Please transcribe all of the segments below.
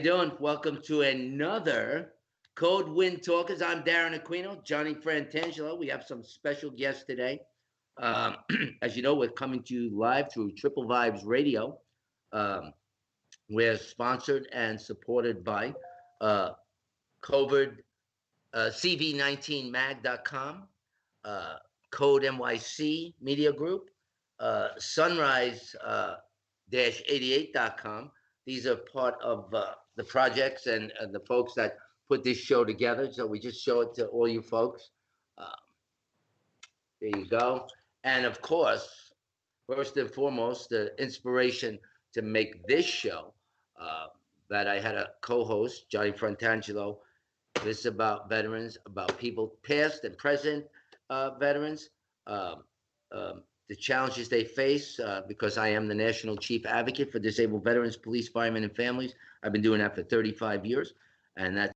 doing? Welcome to another Code Win Talkers. I'm Darren Aquino, Johnny Frantangelo. We have some special guests today. Um, as you know, we're coming to you live through Triplevibes Radio. Um, we're sponsored and supported by uh, COVID, CV19mag.com, Code NYC Media Group, Sunrise 88.com. These are part of the projects and the folks that put this show together. So we just show it to all you folks. Uh, there you go. And of course, first and foremost, the inspiration to make this show that I had a co-host, Johnny Frantangelo. This is about veterans, about people past and present veterans, um, the challenges they face, because I am the National Chief Advocate for Disabled Veterans, Police, Firemen, and Families. I've been doing that for 35 years, and that's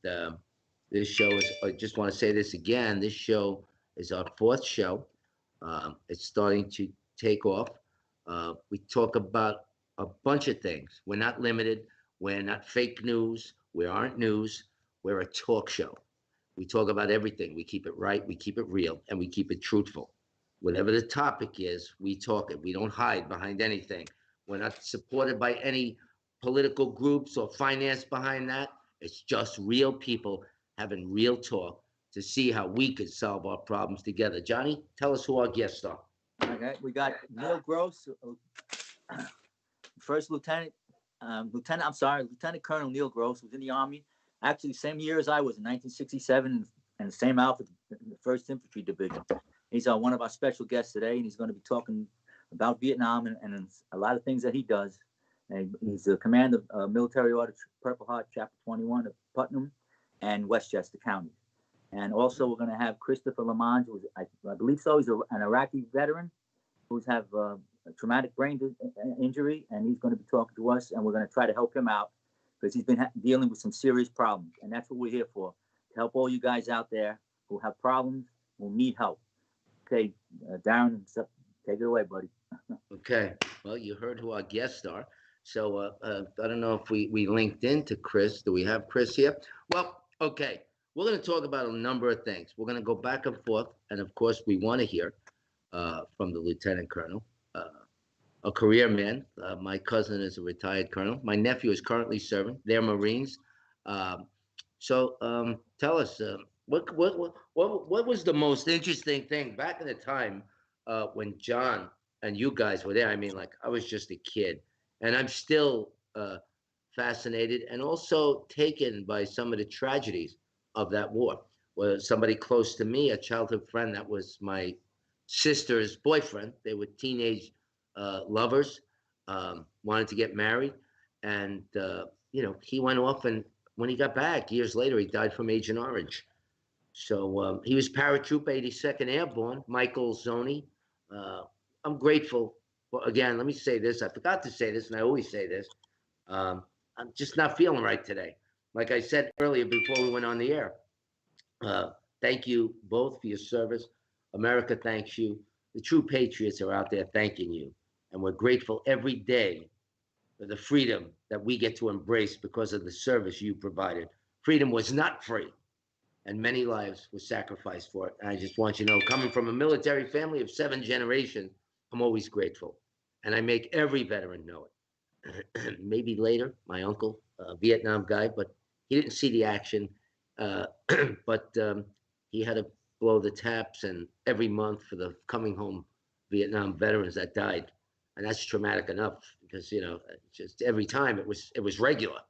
and, this show is. I just want to say this again. This show is our fourth show. It's starting to take off. We talk about a bunch of things. We're not limited. We're not fake news. We aren't news. We're a talk show. We talk about everything. We keep it right. We keep it real, and we keep it truthful. Whatever the topic is, we talk it. We don't hide behind anything. We're not supported by any political groups or finance behind that. It's just real people having real talk to see how we could solve our problems together. Johnny, tell us who our guests are. Okay, we got Neil Gross, first Lieutenant Colonel Neil Gross was in the Army, actually same year as I was in 1967, and the same outfit, the First Infantry Division. He's one of our special guests today, and he's going to be talking about Vietnam and a lot of things that he does. And he's the commander of Military Order Purple Heart, Chapter 21 of Putnam and Westchester County. And also we're going to have Christopher Lamont, who I believe so. He's an Iraqi veteran who's have a traumatic brain injury, and he's going to be talking to us, and we're going to try to help him out because he's been dealing with some serious problems, and that's what we're here for, to help all you guys out there who have problems, who need help. Okay, Darren, take it away, buddy. Okay, well, you heard who our guests are. So I don't know if we linked into Chris. Do we have Chris here? Well, okay. We're going to talk about a number of things. We're going to go back and forth. And of course, we want to hear from the Lieutenant Colonel, a career man. My cousin is a retired colonel. My nephew is currently serving. They're Marines. So tell us, what was the most interesting thing back in the time when John and you guys were there? I mean, like, I was just a kid. And I'm still fascinated and also taken by some of the tragedies of that war. Well, somebody close to me, a childhood friend that was my sister's boyfriend. They were teenage lovers, wanted to get married. And, he went off, and when he got back years later, he died from Agent Orange. So he was paratroop 82nd Airborne, Michael Zoni. I'm grateful. Well, again, let me say this. I forgot to say this, and I always say this. I'm just not feeling right today. Like I said earlier before we went on the air, thank you both for your service. America thanks you. The true patriots are out there thanking you. And we're grateful every day for the freedom that we get to embrace because of the service you provided. Freedom was not free, and many lives were sacrificed for it. And I just want you to know, coming from a military family of 7 generations, I'm always grateful. And I make every veteran know it. Maybe later, my uncle, a Vietnam guy, but he didn't see the action. But he had to blow the taps and every month for the coming home Vietnam veterans that died. And that's traumatic enough because, just every time it was regular.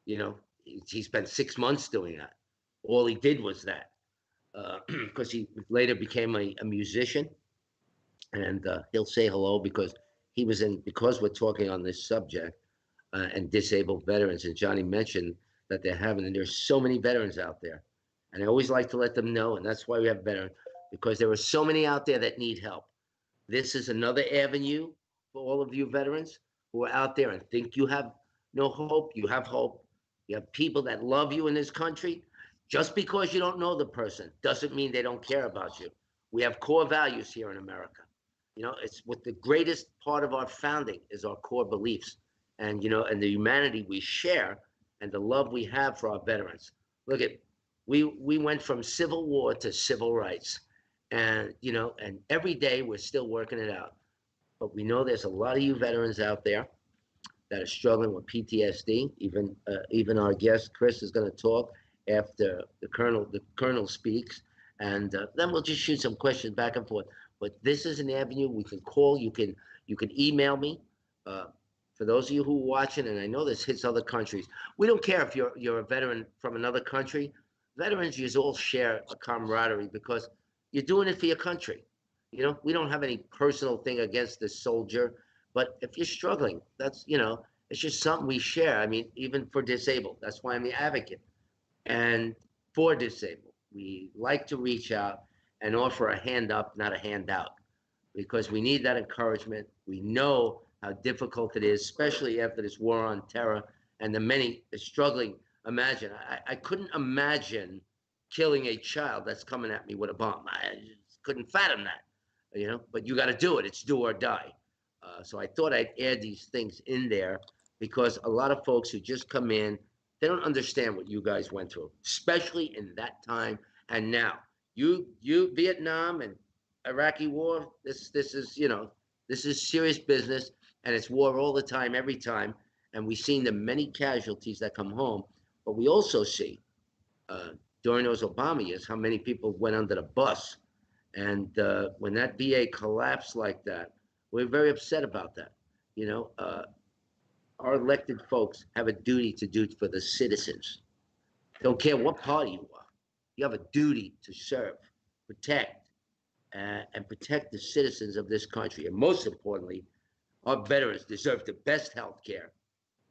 He spent 6 months doing that. All he did was that because he later became a musician. And he'll say hello because because we're talking on this subject and disabled veterans. And Johnny mentioned that they're having. And there's so many veterans out there. And I always like to let them know, and that's why we have veterans, because there are so many out there that need help. This is another avenue for all of you veterans who are out there and think you have no hope. You have hope. You have people that love you in this country. Just because you don't know the person doesn't mean they don't care about you. We have core values here in America. It's what the greatest part of our founding is, our core beliefs, and and the humanity we share and the love we have for our veterans. Look at, we went from civil war to civil rights, and and every day we're still working it out. But we know there's a lot of you veterans out there that are struggling with PTSD. Even our guest Chris is going to talk after the colonel speaks, and then we'll just shoot some questions back and forth. But this is an avenue we can call. You can email me. Uh, for those of you who are watching, and I know this hits other countries, we don't care if you're a veteran from another country. Veterans, you all share a camaraderie because you're doing it for your country. We don't have any personal thing against the soldier, but if you're struggling, it's just something we share. I mean, even for disabled, that's why I'm the advocate. And for disabled, we like to reach out and offer a hand up, not a handout, because we need that encouragement. We know how difficult it is, especially after this war on terror and the many struggling. Imagine, I couldn't imagine killing a child that's coming at me with a bomb. I just couldn't fathom that, but you got to do it. It's do or die. So I thought I'd add these things in there because a lot of folks who just come in, they don't understand what you guys went through, especially in that time and now. You Vietnam and Iraqi war, this is serious business, and it's war all the time, every time. And we've seen the many casualties that come home, but we also see uh, during those Obama years how many people went under the bus. And when that VA collapsed like that, we're very upset about that. You know, uh, our elected folks have a duty to do for the citizens. Don't care what party you are. You have a duty to serve, protect, and protect the citizens of this country. And most importantly, our veterans deserve the best health care.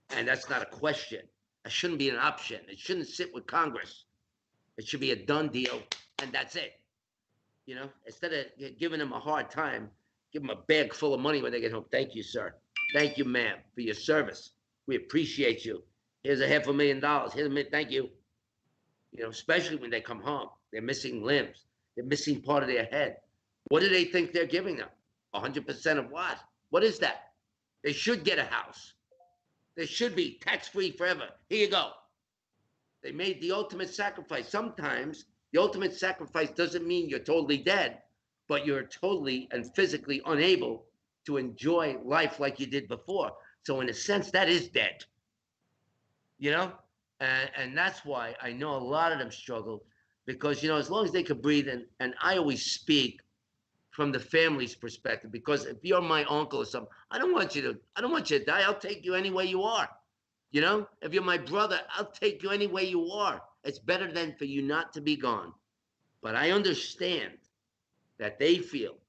And that's not a question. It shouldn't be an option. It shouldn't sit with Congress. It should be a done deal, and that's it. Instead of giving them a hard time, give them a bag full of money when they get home. Thank you, sir. Thank you, ma'am, for your service. We appreciate you. Here's $500,000. Here's a million. Thank you. Especially when they come home, they're missing limbs. They're missing part of their head. What do they think they're giving them? 100% of what? What is that? They should get a house. They should be tax-free forever. Here you go. They made the ultimate sacrifice. Sometimes the ultimate sacrifice doesn't mean you're totally dead, but you're totally and physically unable to enjoy life like you did before. So in a sense, that is dead, you know? And that's why I know a lot of them struggle because, as long as they could breathe, and I always speak from the family's perspective, because if you're my uncle or something, I don't want you to die. I'll take you any way you are. If you're my brother, I'll take you any way you are. It's better than for you not to be gone. But I understand that they feel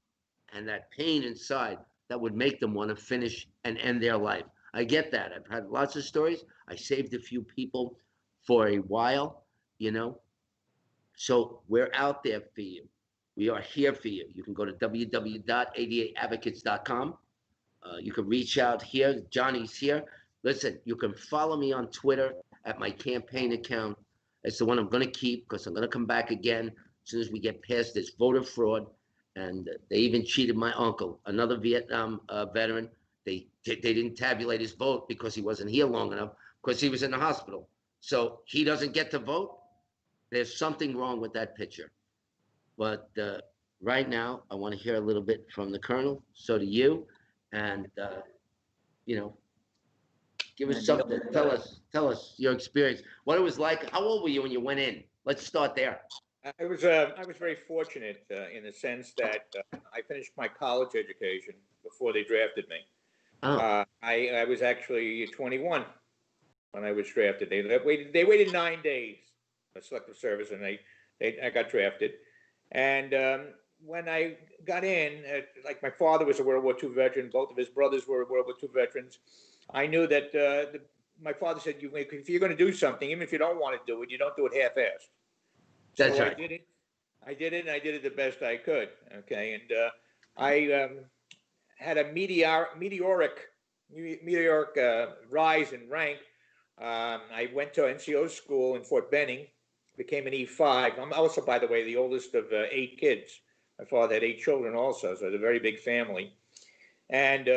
and that pain inside that would make them want to finish and end their life. I get that. I've had lots of stories. I saved a few people for a while, you know. So we're out there for you. We are here for you. You can go to www.88advocates.com. You can reach out here. Johnny's here. Listen, you can follow me on Twitter at my campaign account. It's the one I'm going to keep because I'm going to come back again as soon as we get past this voter fraud. And they even cheated my uncle, another Vietnam veteran. They didn't tabulate his vote because he wasn't here long enough because he was in the hospital. So he doesn't get to vote. There's something wrong with that picture. But right now, I want to hear a little bit from the colonel. So do you. And, you know, give us something. Tell us your experience. What it was like. How old were you when you went in? Let's start there. I was very fortunate in the sense that I finished my college education before they drafted me. Oh, I was actually 21 when I was drafted. They waited 9 days for selective service, and I got drafted. And when I got in, like my father was a World War II veteran, both of his brothers were World War II veterans. I knew that my father said, if you're going to do something, even if you don't want to do it, you don't do it half-assed. That's So right. I did it. And I did it the best I could. Okay, and I had a meteoric rise in rank. I went to NCO school in Fort Benning, became an E5. I'm also, by the way, the oldest of 8 kids. My father had 8 children also, so it's a very big family. And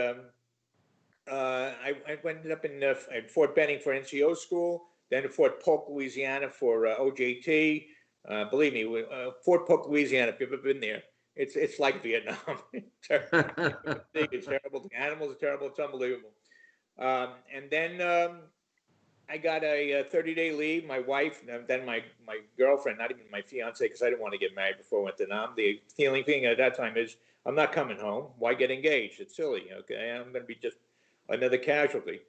I ended up in Fort Benning for NCO school, then at Fort Polk, Louisiana for OJT. Believe me, Fort Polk, Louisiana, if you've ever been there, it's like Vietnam. It's terrible. The animals are terrible. It's unbelievable. And then I got a 30-day leave. My wife, and then my girlfriend, not even my fiance, because I didn't want to get married before I went to Nam. The feeling thing at that time is, I'm not coming home. Why get engaged? It's silly. Okay, I'm going to be just another casualty.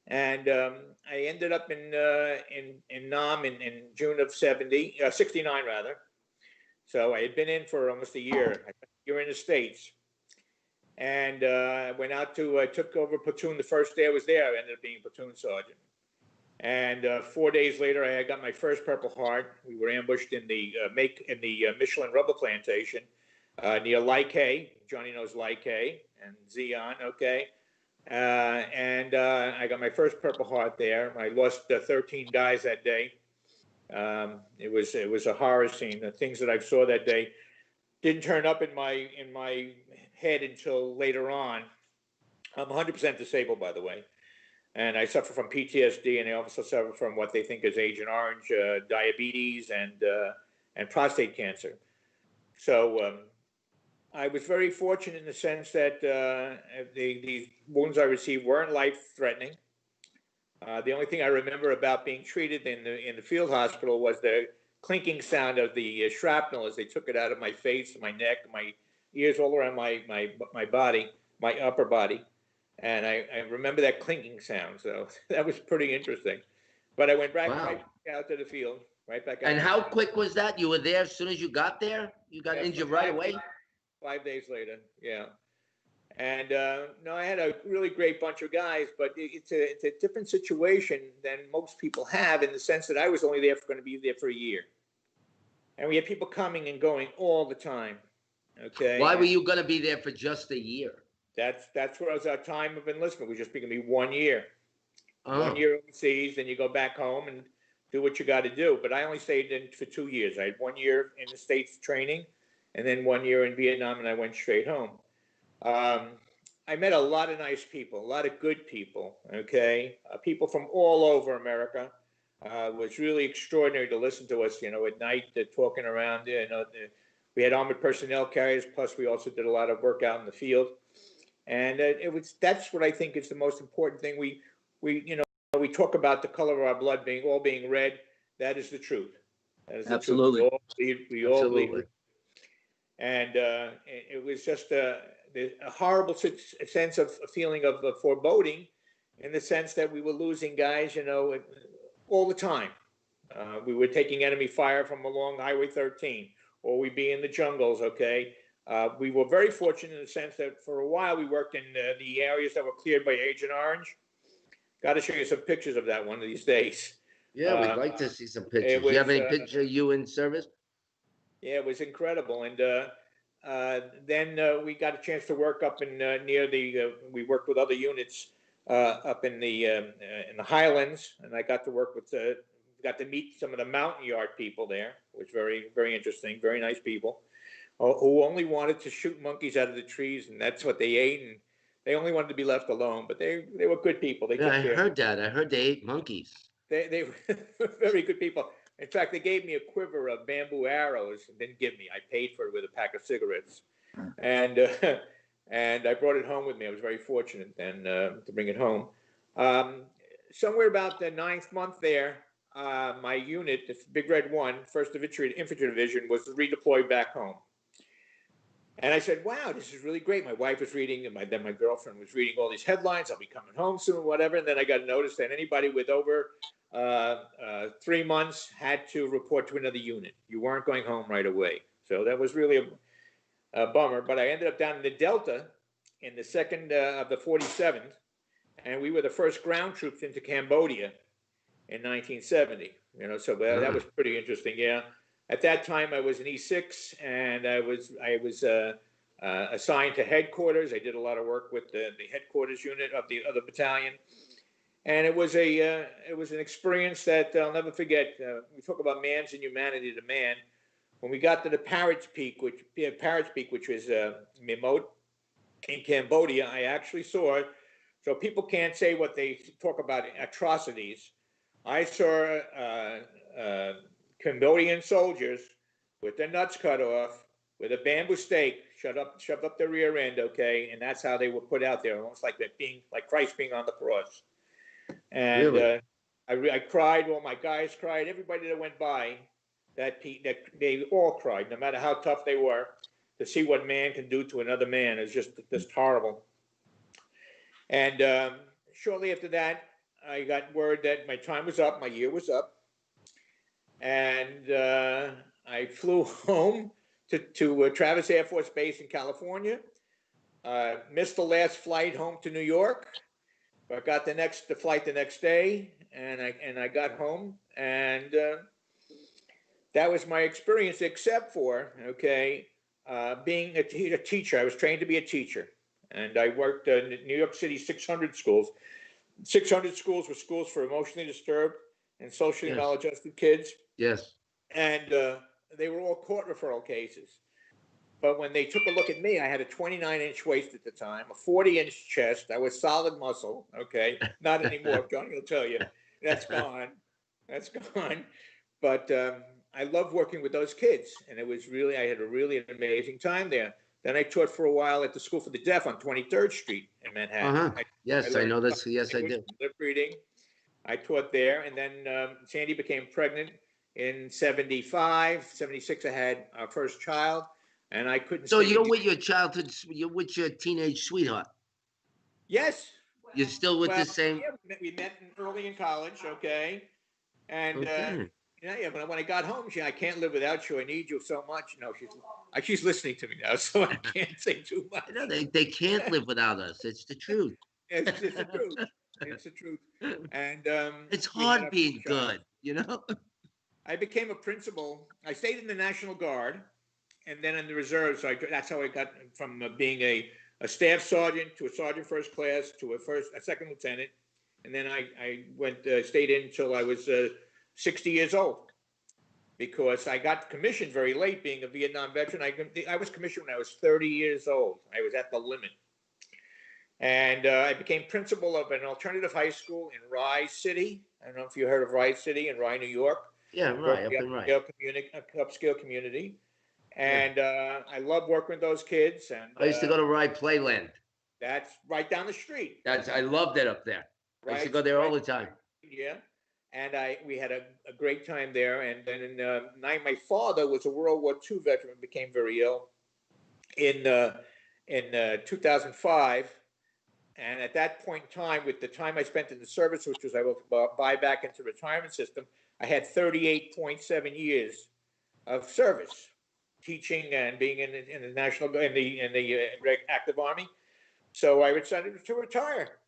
And I ended up in Nam in June of 69 rather. So I had been in for almost a year. You're in the States. And I went out to, took over platoon the first day I was there. I ended up being platoon sergeant. And 4 days later, I got my first Purple Heart. We were ambushed in the Michelin rubber plantation near Like. Johnny knows Like and Zion. Okay. And I got my first Purple Heart there. I lost 13 guys that day. It was a horror scene. The things that I saw that day didn't turn up in my head until later on. I'm 100% disabled, by the way, and I suffer from PTSD, and I also suffer from what they think is Agent Orange, diabetes, and prostate cancer. So I was very fortunate in the sense that the wounds I received weren't life-threatening. The only thing I remember about being treated in the field hospital was the clinking sound of the shrapnel as they took it out of my face, my neck, my ears, all around my body, my upper body. And I remember that clinking sound. So that was pretty interesting. But I went right out to the field, right back out. And how quick was that? You were there as soon as you got there? You got injured right away? 5 days later, yeah. And no, I had a really great bunch of guys, but it's a different situation than most people have, in the sense that I was only going to be there for a year. And we had people coming and going all the time. Okay. Why were you going to be there for just a year? That's what was our time of enlistment. We just going to be 1 year. Oh. 1 year overseas, then you go back home and do what you got to do. But I only stayed in for 2 years. I had 1 year in the States training, and then 1 year in Vietnam, and I went straight home. I met a lot of nice people, a lot of good people, okay? People from all over America. It was really extraordinary to listen to us, at night, talking around. We had armored personnel carriers, plus we also did a lot of work out in the field. And that's what I think is the most important thing. We talk about the color of our blood being red. That is the truth. That is Absolutely. The truth. We all bleed. And it was just a horrible sense of a feeling of foreboding, in the sense that we were losing guys, all the time. We were taking enemy fire from along Highway 13, or we'd be in the jungles, okay? We were very fortunate in the sense that for a while we worked in the areas that were cleared by Agent Orange. Got to show you some pictures of that one of these days. Yeah, we'd like to see some pictures. Do you have any picture of you in service? Yeah, it was incredible. And then we got a chance to work up in near the. We worked with other units up in the Highlands, and I got to work with. Got to meet some of the mountain yard people there, which was very, very interesting. Very nice people, who only wanted to shoot monkeys out of the trees, and that's what they ate. And they only wanted to be left alone. But they were good people. They I heard that. I heard they ate monkeys. They were very good people. In fact, they gave me a quiver of bamboo arrows. Didn't give me. I paid for it with a pack of cigarettes, and I brought it home with me. I was very fortunate then to bring it home. Somewhere about the 9th month there, my unit, the Big Red 1, 1st Infantry Division, was redeployed back home. And I said, wow, this is really great. My wife was reading, and then my girlfriend was reading all these headlines. I'll be coming home soon, whatever. And then I got a notice that anybody with over 3 months had to report to another unit. You weren't going home right away. So that was really a bummer. But I ended up down in the Delta in the 2nd of the 47th. and we were the first ground troops into Cambodia in 1970. So that was pretty interesting. Yeah, at that time I was an E6, and I was assigned to headquarters. I did a lot of work with the headquarters unit of the other battalion, and it was an experience that I'll never forget. We talk about man's inhumanity to man. When we got to the Parrots Peak, which was Mimot in Cambodia, I actually saw it. So people can't say what they talk about atrocities. I saw Cambodian soldiers with their nuts cut off, with a bamboo stake shoved up their rear end, okay, and that's how they were put out there, almost like like Christ being on the cross. And Really? I cried. All my guys cried. Everybody that went by, that they all cried, no matter how tough they were. To see what man can do to another man is just horrible. And shortly after that, I got word that my time was up, my year was up, and I flew home to Travis Air Force Base in California. Missed the last flight home to New York. I got the flight the next day, and I got home, and that was my experience. Except for being a teacher, I was trained to be a teacher, and I worked in New York City 600 schools. 600 schools were schools for emotionally disturbed and socially maladjusted kids. Yes. And they were all court referral cases. But when they took a look at me, I had a 29-inch waist at the time, a 40-inch chest. I was solid muscle. Okay, not anymore. Johnny will tell you that's gone. That's gone. But I loved working with those kids, and I had a really amazing time there. Then I taught for a while at the School for the Deaf on 23rd Street in Manhattan. Yes, I know this. Yes, I do. Lip reading. I taught there, and then Sandy became pregnant in 75, 76. I had our first child. And I couldn't. So you're with your childhood, you're with your teenage sweetheart. Yes. You're still with the same. Yeah, we met early in college, okay. And when I got home, I can't live without you. I need you so much. No, she's listening to me now, so I can't say too much. No, they can't live without us. It's the truth. It's the truth. It's the truth. And it's hard being good, I became a principal. I stayed in the National Guard. And then in the reserves, so that's how I got from being a staff sergeant to a sergeant first class to a second lieutenant. And then I stayed in until I was 60 years old, because I got commissioned very late, being a Vietnam veteran. I was commissioned when I was 30 years old. I was at the limit. And I became principal of an alternative high school in Rye City. I don't know if you heard of Rye City in Rye, New York. Yeah, Rye, up in Rye. Upscale community. And I love working with those kids. And I used to go to Rye Playland. That's right down the street. I loved it up there. I used to go there all the time. Yeah, and we had a great time there. And then my father was a World War II veteran, became very ill in 2005. And at that point in time, with the time I spent in the service, which was I will buy back into the retirement system, I had 38.7 years of service, teaching and being in the active army. So I decided to retire.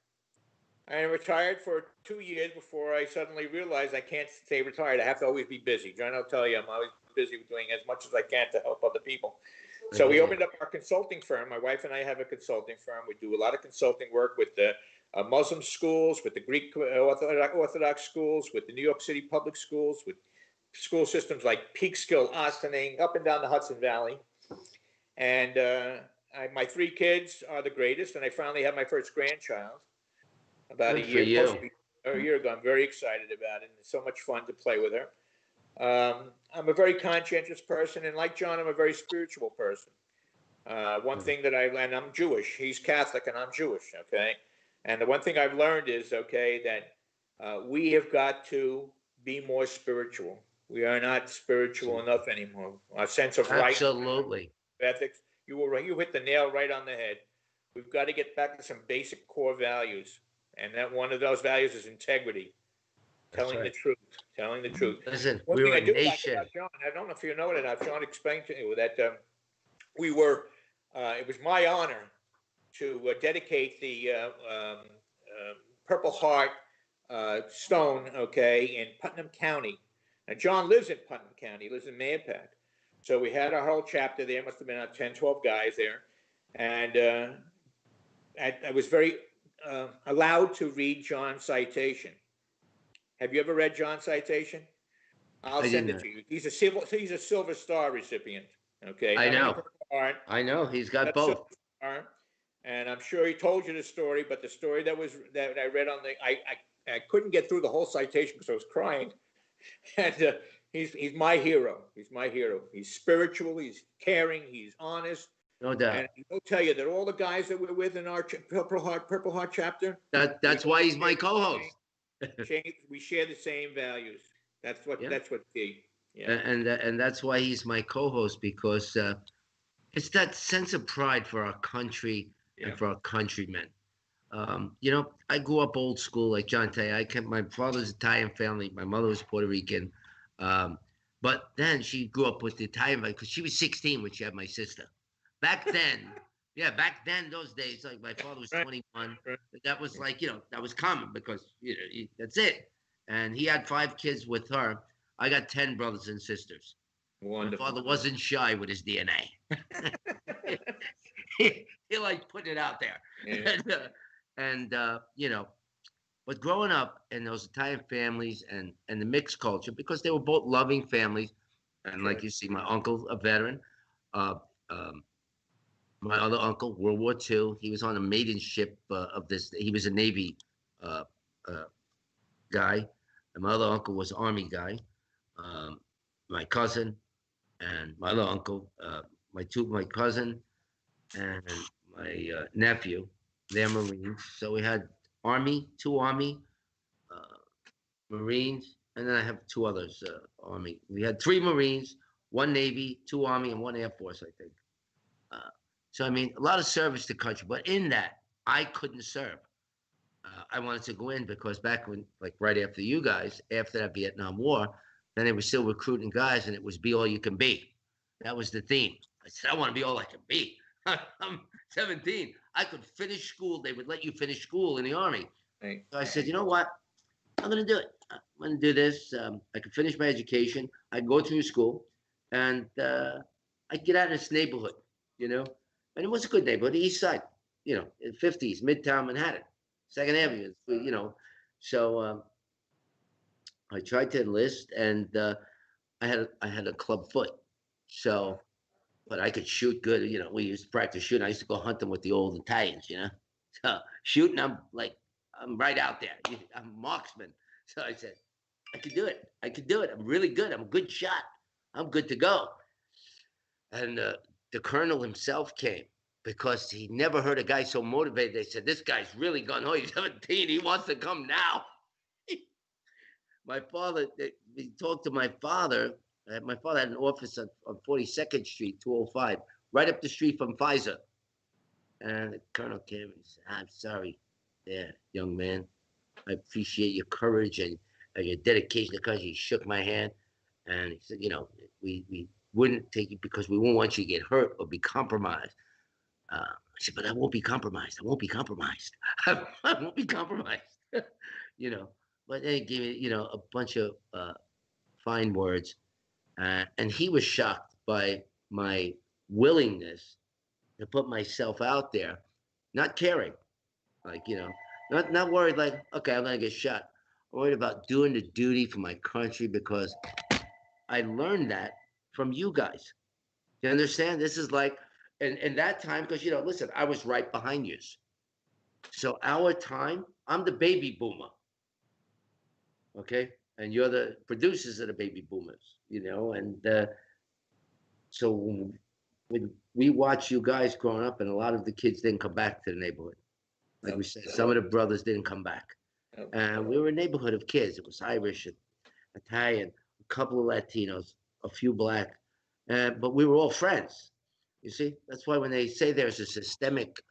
I retired for 2 years before I suddenly realized I can't stay retired. I have to always be busy. John, I'll tell you, I'm always busy doing as much as I can to help other people. So we opened up our consulting firm. My wife and I have a consulting firm. We do a lot of consulting work with the Muslim schools, with the Greek Orthodox schools, with the New York City public schools, with school systems like Peekskill, Ossining, up and down the Hudson Valley. And my 3 kids are the greatest, and I finally had my first grandchild about a year ago. I'm very excited about it, and it's so much fun to play with her. I'm a very conscientious person, and like John, I'm a very spiritual person. One thing that and I'm Jewish. He's Catholic, and I'm Jewish, okay? And the one thing I've learned is, that we have got to be more spiritual. We are not spiritual enough anymore. Our sense of right, ethics. You hit the nail right on the head. We've got to get back to some basic core values, and that one of those values is integrity. Telling the truth. Listen, one we're thing a I do nation. like about John, I don't know if you know it or not, John explained to you that we were, it was my honor to dedicate the Purple Heart Stone, okay, in Putnam County. Now, John lives in Putnam County, he lives in Mayapack. So we had our whole chapter there, must have been 10, 12 guys there. And I was very allowed to read John's citation. Have you ever read John's citation? I'll I send didn't. it to you. He's a Silver Star recipient. Okay, I not only know. Purple Heart, I know. He's got got both. Silver Star, and I'm sure he told you the story. But the story that I read on I couldn't get through the whole citation because I was crying. And he's my hero. He's my hero. He's spiritual. He's caring. He's honest. No doubt. And he'll tell you that all the guys that we're with in our Purple Heart chapter. That's why he's my co-host. We share the same values. That's what. Yeah. That's what key. Yeah. And that's why he's my co-host, because it's that sense of pride for our country and for our countrymen. I grew up old school, like John tell you. My father's Italian family. My mother was Puerto Rican. But then she grew up with the Italian family because she was 16 when she had my sister. Back then, those days, like my father was 21. Right. That was like, that was common because, that's it. And he had 5 kids with her. I got 10 brothers and sisters. Wonderful. My father wasn't shy with his DNA. he liked putting it out there. Yeah. But growing up in those Italian families and the mixed culture, because they were both loving families, and Sure. like you see, my uncle, a veteran, my other uncle, World War II, he was on a maiden ship of this. He was a Navy guy, and my other uncle was Army guy. My cousin and my other uncle, my cousin and my nephew, they're Marines. So we had two Army, Marines, and then I have 2 others, Army. We had 3 Marines, 1 Navy, 2 Army, and 1 Air Force, I think. So, I mean, a lot of service to country, but in that, I couldn't serve. I wanted to go in because back when, like right after you guys, after that Vietnam War, then they were still recruiting guys, and it was be all you can be. That was the theme. I said, I want to be all I can be. I'm 17. I could finish school. They would let you finish school in the Army. Right. So I said, you know what? I'm going to do it. I'm going to do this. I could finish my education. I could go through school, and I'd get out of this neighborhood, And it was a good neighborhood, the East Side, 50s, Midtown Manhattan, 2nd Avenue, So I tried to enlist, and I had a club foot. So, but I could shoot good. We used to practice shooting. I used to go hunting with the old Italians, So shooting, I'm right out there. I'm a marksman. So I said, I could do it. I could do it. I'm really good. I'm a good shot. I'm good to go. And the colonel himself came because he never heard a guy so motivated. They said, this guy's really gung-ho. He's 17. He wants to come now. My father, he talked to my father. My father had an office on 42nd Street, 205, right up the street from Pfizer. And the colonel came and said, I'm sorry there, young man. I appreciate your courage and your dedication to country. He shook my hand and he said, we wouldn't take you because we won't want you to get hurt or be compromised. I said, but I won't be compromised. I won't be compromised. I won't be compromised. But then he gave me, a bunch of fine words. And he was shocked by my willingness to put myself out there, not caring, not worried like, okay, I'm gonna get shot. I'm worried about doing the duty for my country because I learned that from you guys. You understand? This is like, in that time, because listen, I was right behind you. So our time, I'm the baby boomer. Okay, and you're the producers of the baby boomers, and so when we watch you guys growing up, and a lot of the kids didn't come back to the neighborhood. Like we said, some of the brothers didn't come back. And we were a neighborhood of kids. It was Irish, Italian, a couple of Latinos, a few black, but we were all friends. You see, that's why when they say there's a systemic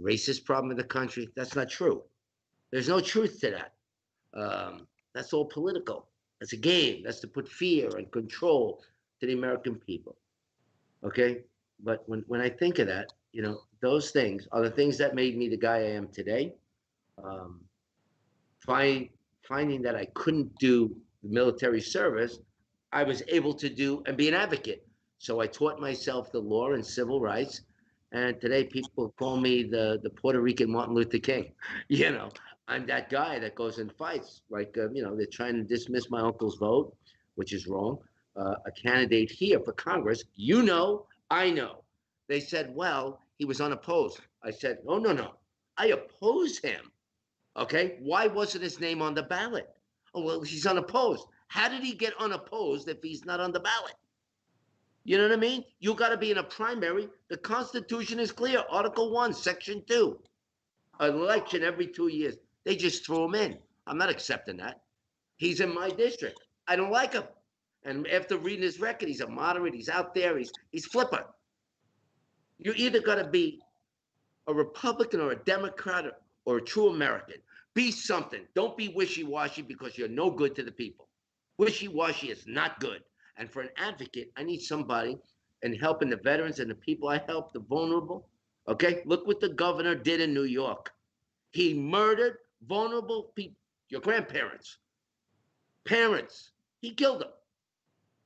racist problem in the country, that's not true. There's no truth to that. That's all political. That's a game. That's to put fear and control to the American people. Okay? But when I think of that, those things are the things that made me the guy I am today. find, finding that I couldn't do the military service, I was able to do and be an advocate. So I taught myself the law and civil rights. And today people call me the Puerto Rican Martin Luther King. You know, I'm that guy that goes and fights. Like, they're trying to dismiss my uncle's vote, which is wrong. A candidate here for Congress, I know. They said, well, he was unopposed. I said, no, no, no. I oppose him. Okay. Why wasn't his name on the ballot? Oh, well, he's unopposed. How did he get unopposed if he's not on the ballot? You know what I mean? You got to be in a primary. The Constitution is clear. Article 1, Section 2. An election every 2 years. They just threw him in. I'm not accepting that. He's in my district. I don't like him. And after reading his record, he's a moderate. He's out there. He's flipper. You either got to be a Republican or a Democrat or a true American. Be something. Don't be wishy-washy because you're no good to the people. Wishy-washy is not good. And for an advocate, I need somebody in helping the veterans and the people I help, the vulnerable. Okay, look what the governor did in New York. He murdered vulnerable people, your grandparents, parents. He killed them.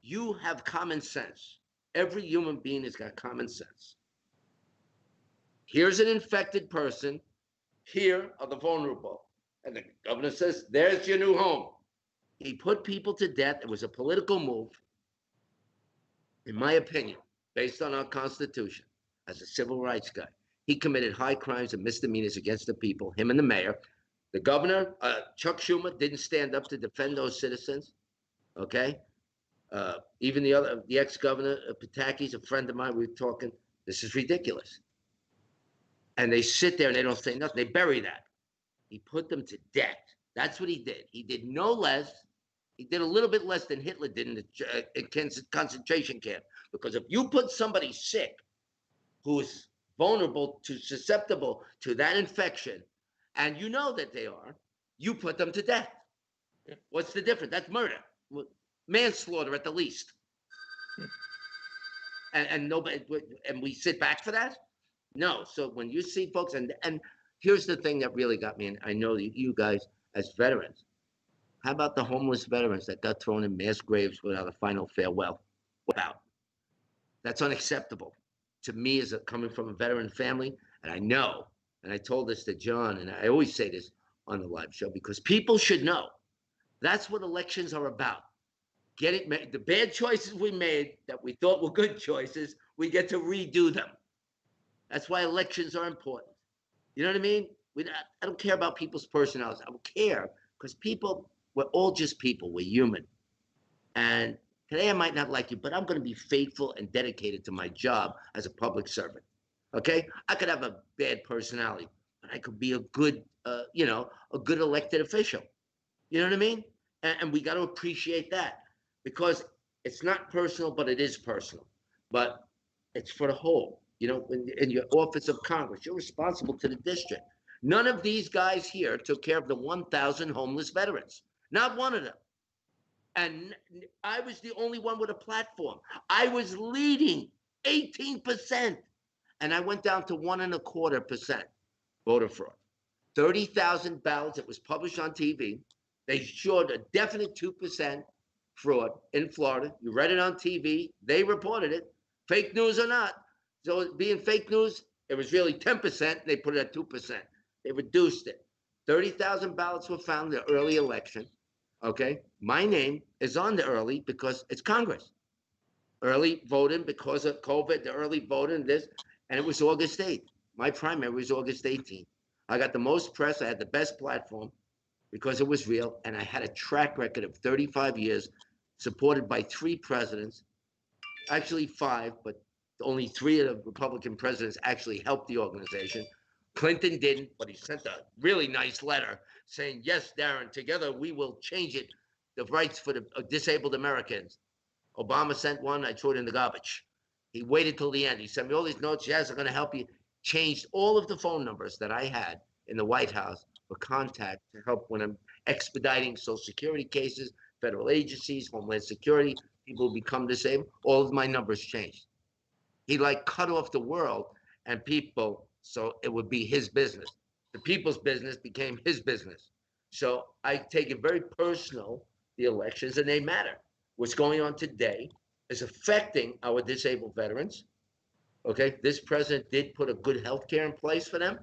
You have common sense. Every human being has got common sense. Here's an infected person. Here are the vulnerable. And the governor says, there's your new home. He put people to death. It was a political move. In my opinion, based on our Constitution, as a civil rights guy, he committed high crimes and misdemeanors against the people, him and the mayor. The governor, Chuck Schumer, didn't stand up to defend those citizens, okay? Even the ex-governor, Pataki's a friend of mine, we were talking, this is ridiculous. And they sit there and they don't say nothing. They bury that. He put them to death. That's what he did. He did no less. He did a little bit less than Hitler did in the concentration camp. Because if you put somebody sick who's susceptible to that infection, and you know that they are, you put them to death. What's the difference? That's murder. Manslaughter at the least. And nobody, and we sit back for that? No. So when you see folks, and here's the thing that really got me, and I know you guys as veterans, how about the homeless veterans that got thrown in mass graves without a final farewell? Wow. That's unacceptable to me as coming from a veteran family. And I know, and I told this to John, and I always say this on the live show, because people should know. That's what elections are about. The bad choices we made that we thought were good choices, we get to redo them. That's why elections are important. You know what I mean? I don't care about people's personalities. I don't care because we're all just people. We're human. And today I might not like you, but I'm going to be faithful and dedicated to my job as a public servant. Okay? I could have a bad personality, but I could be a good elected official. You know what I mean? And we got to appreciate that because it's not personal, but it is personal. But it's for the whole. You know, in your office of Congress, you're responsible to the district. None of these guys here took care of the 1,000 homeless veterans. Not one of them. And I was the only one with a platform. I was leading 18%. And I went down to 1.25% voter fraud. 30,000 ballots. It was published on TV. They showed a definite 2% fraud in Florida. You read it on TV. They reported it. Fake news or not. So being fake news, it was really 10%. They put it at 2%. They reduced it. 30,000 ballots were found in the early election. Okay. My name is on the early because it's Congress. Early voting because of COVID, the early voting, this, and it was August 8th. My primary was August 18th. I got the most press. I had the best platform because it was real. And I had a track record of 35 years supported by 3 presidents, actually 5, but only 3 of the Republican presidents actually helped the organization. Clinton didn't, but he sent a really nice letter saying, yes, Darren, together we will change it, the rights for the disabled Americans. Obama sent one, I threw it in the garbage. He waited till the end. He sent me all these notes. Yes, I'm going to help you. Changed all of the phone numbers that I had in the White House for contact to help when I'm expediting Social Security cases, federal agencies, Homeland Security, people who become disabled. All of my numbers changed. He cut off the world and people, so it would be his business. The people's business became his business. So I take it very personal, the elections, and they matter. What's going on today is affecting our disabled veterans. Okay, this president did put a good health care in place for them,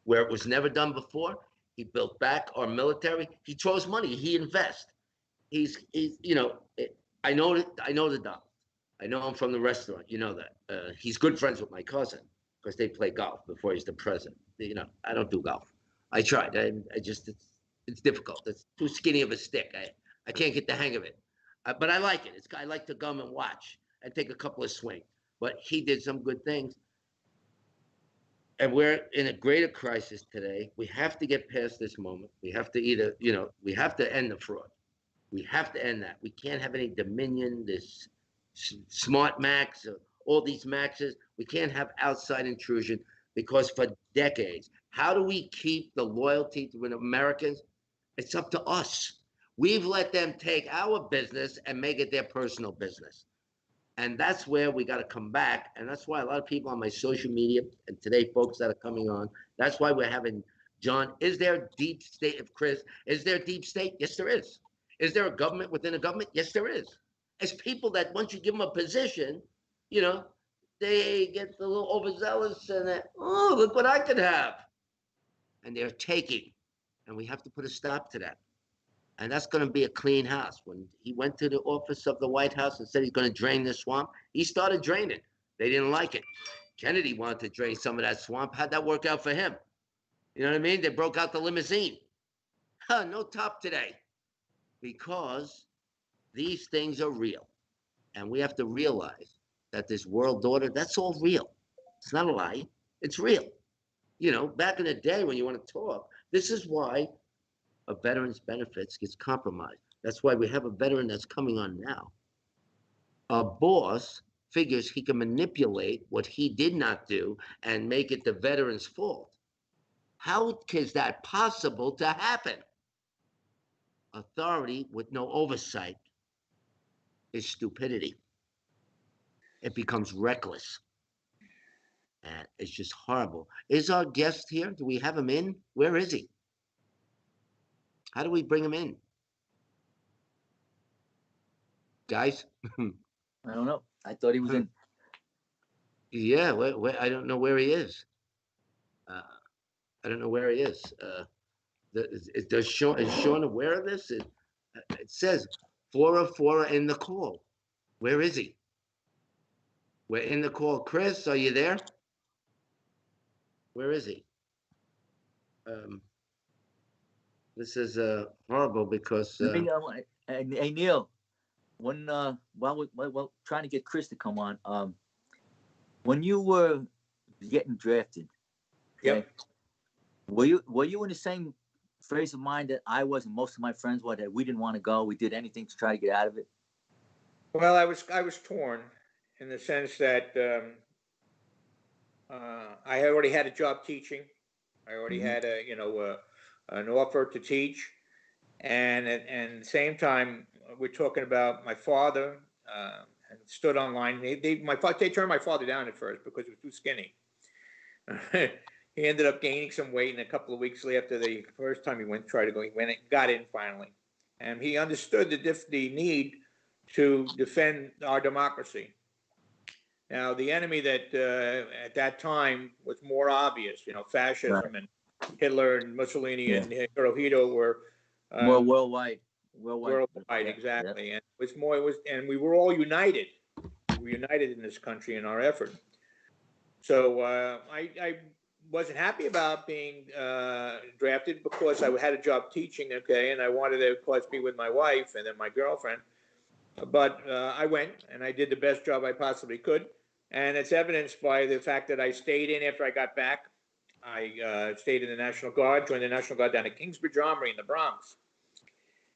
where it was never done before. He built back our military. He throws money. He invests. He's I know the doc. I know him from the restaurant. You know that. He's good friends with my cousin because they play golf before he's the president. I don't do golf. I tried. I just it's difficult. It's too skinny of a stick. I can't get the hang of it. But I like it. I like to come and watch and take a couple of swings. But he did some good things. And we're in a greater crisis today. We have to get past this moment. We have to we have to end the fraud. We have to end that. We can't have any Dominion, this smart Max, all these Maxes. We can't have outside intrusion because for decades, how do we keep the loyalty to Americans? It's up to us. We've let them take our business and make it their personal business. And that's where we got to come back. And that's why a lot of people on my social media and today, folks that are coming on, that's why we're having John. Is there deep state of Chris? Is there deep state? Yes, there is. Is there a government within a government? Yes, there is. It's people that once you give them a position, they get a little overzealous and oh, look what I could have. And they're taking. And we have to put a stop to that. And that's going to be a clean house. When he went to the office of the White House and said he's going to drain the swamp, he started draining. They didn't like it. Kennedy wanted to drain some of that swamp. How'd that work out for him? You know what I mean? They broke out the limousine. No top today. Because these things are real. And we have to realize that this world order, that's all real. It's not a lie. It's real. Back in the day when you want to talk, this is why a veteran's benefits gets compromised. That's why we have a veteran that's coming on now. A boss figures he can manipulate what he did not do and make it the veteran's fault. How is that possible to happen? Authority with no oversight is stupidity. It becomes reckless. And it's just horrible. Is our guest here? Do we have him in? Where is he? How do we bring him in? Guys? I don't know. I thought he was in. Yeah, I don't know where he is. I don't know where he is. Is Sean aware of this? It says Fora in the call. Where is he? We're in the call. Chris, are you there? Where is he? This is horrible because. Hey Neil, while trying to get Chris to come on, when you were getting drafted, okay, Yep. were you in the same phase of mind that I was and most of my friends were, that we didn't want to go? We did anything to try to get out of it. Well, I was torn in the sense that I had already had a job teaching. I already had an offer to teach, and at the same time, we're talking about my father. Stood online. They turned my father down at first because he was too skinny. He ended up gaining some weight, and a couple of weeks after the first time he went and got in finally, and he understood the need to defend our democracy. Now, the enemy that at that time was more obvious, fascism, right, and Hitler and Mussolini, yeah, and Hirohito were more worldwide, exactly. Yeah. And and we were all united. We were united in this country in our effort. So I wasn't happy about being drafted because I had a job teaching, okay, and I wanted to, of course, be with my wife and then my girlfriend. But I went and I did the best job I possibly could. And it's evidenced by the fact that I stayed in after I got back. I stayed in the National Guard, joined the National Guard down at Kingsbridge Armory in the Bronx.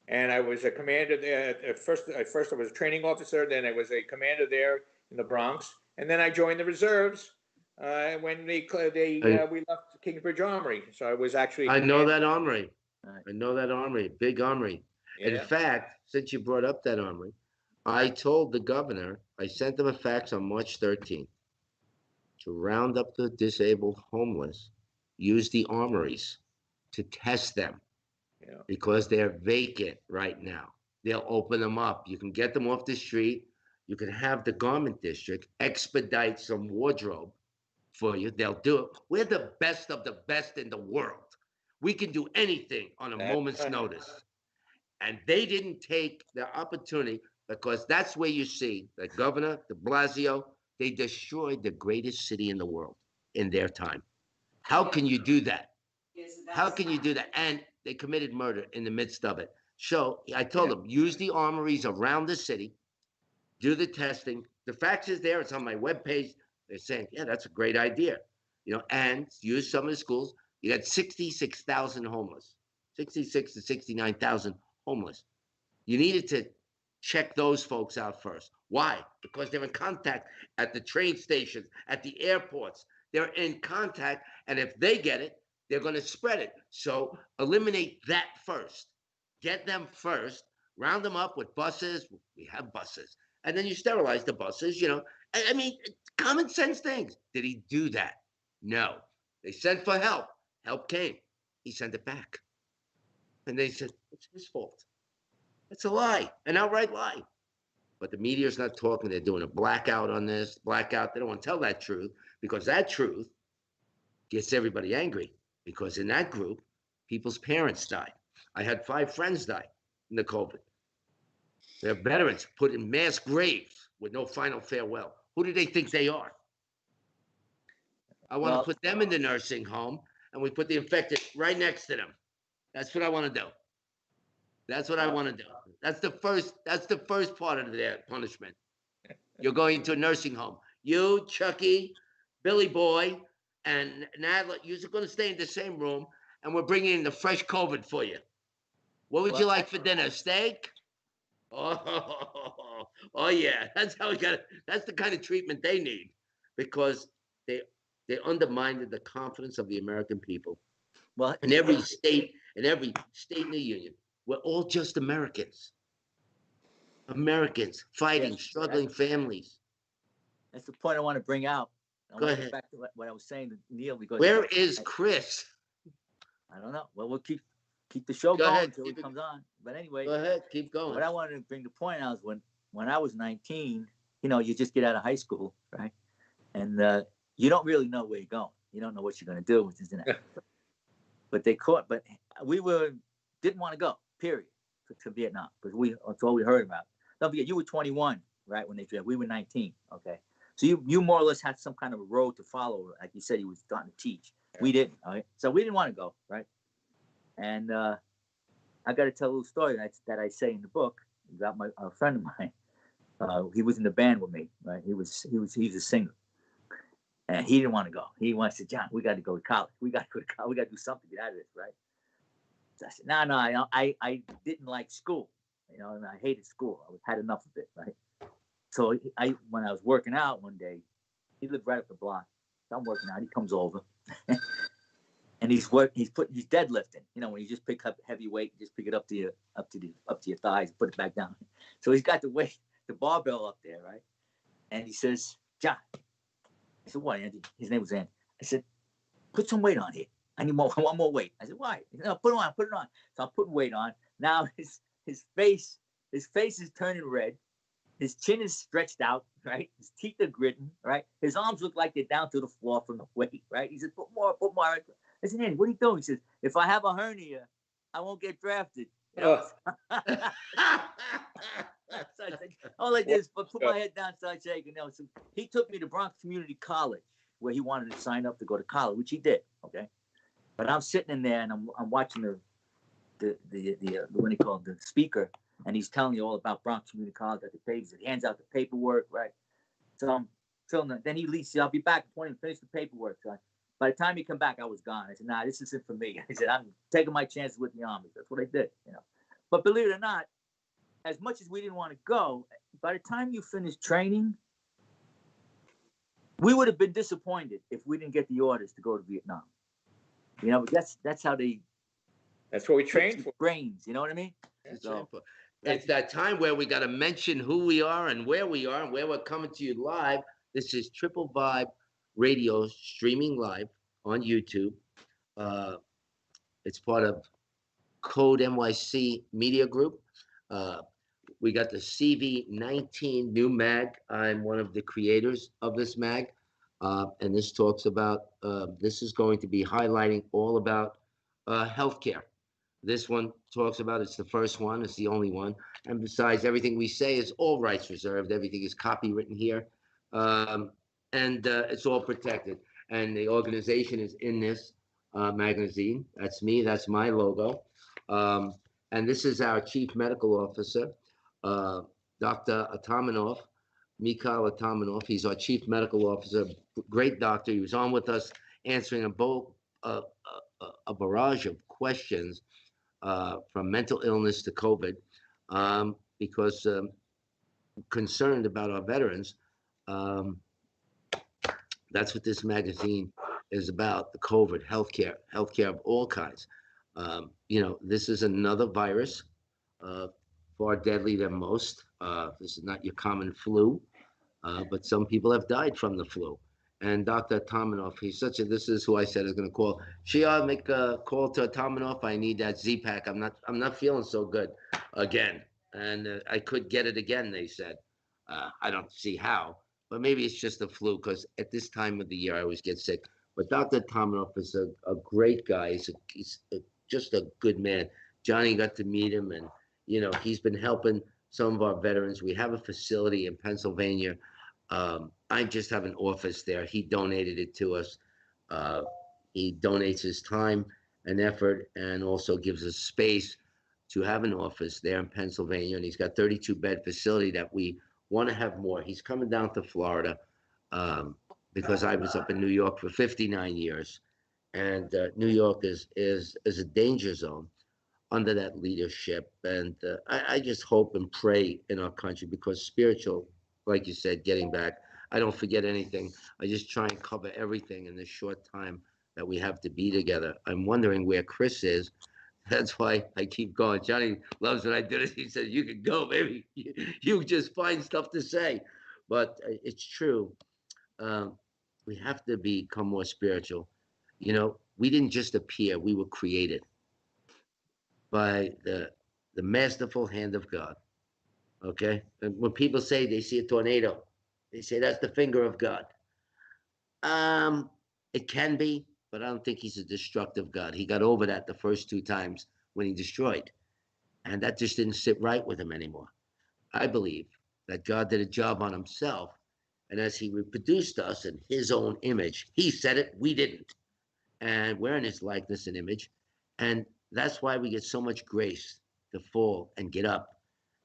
And I was a commander there. At first I was a training officer, then I was a commander there in the Bronx. And then I joined the reserves when we left Kingsbridge Armory. So I was actually... I know that armory. I know that armory, big armory. Yeah. In fact, since you brought up that armory, I told the governor, I sent him a fax on March 13th to round up the disabled homeless, use the armories to test them. Yeah. because they're vacant right now. They'll open them up. You can get them off the street. You can have the garment district expedite some wardrobe for you. They'll do it. We're the best of the best in the world. We can do anything on a That's moment's right. notice. And they didn't take the opportunity because that's where you see the governor, de Blasio, they destroyed the greatest city in the world in their time. How can you do that? How can you do that? And they committed murder in the midst of it. So I told Yeah. them, use the armories around the city, do the testing. The facts is there. It's on my webpage. They're saying, yeah, that's a great idea. And use some of the schools. You got 66,000 homeless, 66 to 69,000 homeless. You needed to check those folks out first. Why? Because they're in contact at the train stations, at the airports. They're in contact, and if they get it, they're going to spread it. So eliminate that first. Get them first. Round them up with buses. We have buses, and then you sterilize the buses. I mean, common sense things. Did he do that? No. They sent for help. Help came. He sent it back, and they said it's his fault. It's a lie, an outright lie. But the media's not talking. They're doing a blackout on this, blackout. They don't want to tell that truth because that truth gets everybody angry. Because in that group, people's parents died. I had 5 friends die in the COVID. They're veterans put in mass graves with no final farewell. Who do they think they are? I want to Well, put them in the nursing home, and we put the infected right next to them. That's what I want to do. That's what I want to do. That's the first part of their punishment. You're going to a nursing home. You, Chucky, Billy Boy, and Nadler, you're going to stay in the same room, and we're bringing in the fresh COVID for you. What would you well, like for dinner? Steak? Oh yeah. That's how we got it. That's the kind of treatment they need because they they undermined the confidence of the American people. well, In every state in the union, we're all just Americans. Americans yes, fighting, struggling families. that's the point I want to bring out. I Go want to get ahead. back to what I was saying to Neil because Where is I, Chris? I don't know. Well, we'll keep the show Go going ahead. until he comes on. But anyway, Go ahead. Keep going. what I wanted to bring the point out is when I was 19, you just get out of high school, right? And you don't really know where you're going. You don't know what you're going to do with this and that. But we didn't want to go, period, to Vietnam because that's all we heard about. Don't forget, you were 21, right, when they drafted. We were 19, okay? So you more or less had some kind of a road to follow. Like you said, you was starting to teach. We didn't, all right? So we didn't want to go, right? And I got to tell a little story that I say in the book about a friend of mine. He was in the band with me, right? He's a singer. And he didn't want to go. He said, John, we got to go to college. We got to go to college. We got to do something to get out of this, right? So I said, no, I didn't like school, and I hated school. I had enough of it, right? So when I was working out one day, he lived right up the block. So I'm working out. He comes over, and he's deadlifting. When you just pick up heavy weight, you just pick it up to your thighs, put it back down. So he's got the barbell up there, right? And he says, John. I said, what, Andy? His name was Andy. I said, put some weight on here. I need one more weight. I said, why? He said, no, put it on. So I'm putting weight on. Now his face is turning red. His chin is stretched out, right? His teeth are gritting, right? His arms look like they're down to the floor from the weight, right? He said, put more. I said, Andy, what are you doing? He says, if I have a hernia, I won't get drafted. So I said, all I did is put my head down, start shaking. So he took me to Bronx Community College, where he wanted to sign up to go to college, which he did. Okay, but I'm sitting in there and I'm watching the what do you call it, the speaker, and he's telling you all about Bronx Community College at the papers. He hands out the paperwork, right? So I'm filling it. Then he leaves. I'll be back in 20 minutes. Finish the paperwork. So by the time he come back, I was gone. I said, nah, this isn't for me. I said, I'm taking my chances with the Army. That's what I did. But believe it or not, as much as we didn't want to go, by the time you finished training, we would have been disappointed if we didn't get the orders to go to Vietnam. But that's how they. That's what we trained for. Brains, you know what I mean? It's that time where we got to mention who we are and where we are and where we're coming to you live. This is Triple Vibe Radio streaming live on YouTube. It's part of Code NYC Media Group. Uh, we got the CV19 new mag. I'm one of the creators of this mag. And this talks about, this is going to be highlighting all about healthcare. This one talks about, it's the first one, it's the only one. And besides, everything we say is all rights reserved. Everything is copywritten here. And it's all protected. And the organization is in this magazine. That's me, that's my logo. And this is our chief medical officer, uh, Dr. Atamanov, Mikhail Atamanov. He's our chief medical officer, great doctor. He was on with us answering a barrage of questions from mental illness to COVID, because concerned about our veterans. Um, that's what this magazine is about, the COVID, healthcare of all kinds. This is another virus, far deadly than most. This is not your common flu, but some people have died from the flu. And Dr. Tominov, this is who I said is going to call. Shia, make a call to Tominov. I need that Z-Pack. I'm not feeling so good again. And I could get it again, they said. I don't see how, but maybe it's just the flu, because at this time of the year, I always get sick. But Dr. Tominov is a great guy. He's just a good man. Johnny got to meet him, and, he's been helping some of our veterans. We have a facility in Pennsylvania. I just have an office there. He donated it to us. He donates his time and effort, and also gives us space to have an office there in Pennsylvania. And he's got 32-bed facility that we want to have more. He's coming down to Florida, because I was up in New York for 59 years, and New York is a danger zone under that leadership. And I just hope and pray in our country, because spiritual, like you said, getting back, I don't forget anything. I just try and cover everything in this short time that we have to be together. I'm wondering where Chris is. That's why I keep going. Johnny loves when I do this. He says, you can go, baby. You just find stuff to say. But it's true. We have to become more spiritual. We didn't just appear. We were created by the masterful hand of God. Okay? And when people say they see a tornado, they say that's the finger of God. It can be, but I don't think he's a destructive God. He got over that the first two times when he destroyed. And that just didn't sit right with him anymore. I believe that God did a job on himself. And as he reproduced us in his own image, he said it, we didn't. And we're in his likeness and image. And that's why we get so much grace to fall and get up.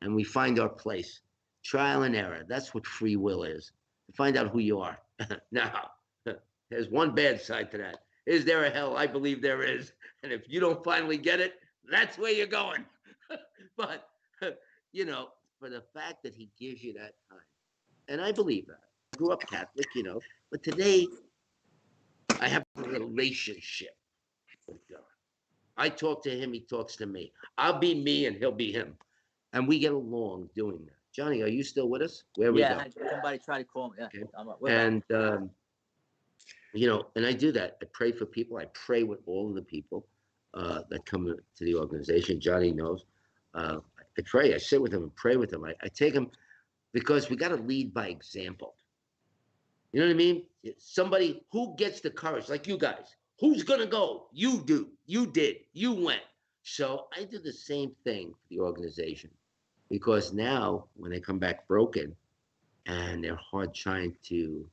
And we find our place. Trial and error. That's what free will is. To find out who you are. Now, there's one bad side to that. Is there a hell? I believe there is. And if you don't finally get it, that's where you're going. But, for the fact that he gives you that time. And I believe that. I grew up Catholic, but today I have a relationship with God. I talk to him, he talks to me. I'll be me and he'll be him. And we get along doing that. Johnny, are you still with us? Where we go? Somebody try to call me. Yeah. Okay. And, and I do that. I pray for people. I pray with all of the people that come to the organization. Johnny knows. I pray. I sit with him and pray with him. I take him, because we got to lead by example. You know what I mean? Somebody who gets the courage, like you guys. Who's going to go? You do. You did. You went. So I do the same thing for the organization, because now when they come back broken and they're hard trying to,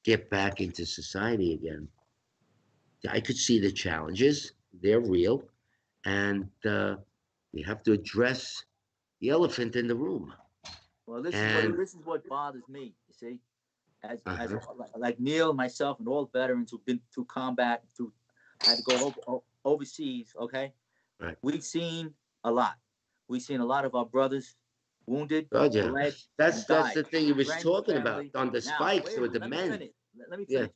get back into society again, I could see the challenges. They're real. And we have to address the elephant in the room. Well, this is what bothers me. You see, as like Neil, myself, and all veterans who've been through combat, had to go overseas. Okay, right. We've seen a lot. We've seen a lot of our brothers wounded, bled, that's died. the thing he was talking family. about on the spikes with the men. Let me finish. Yeah.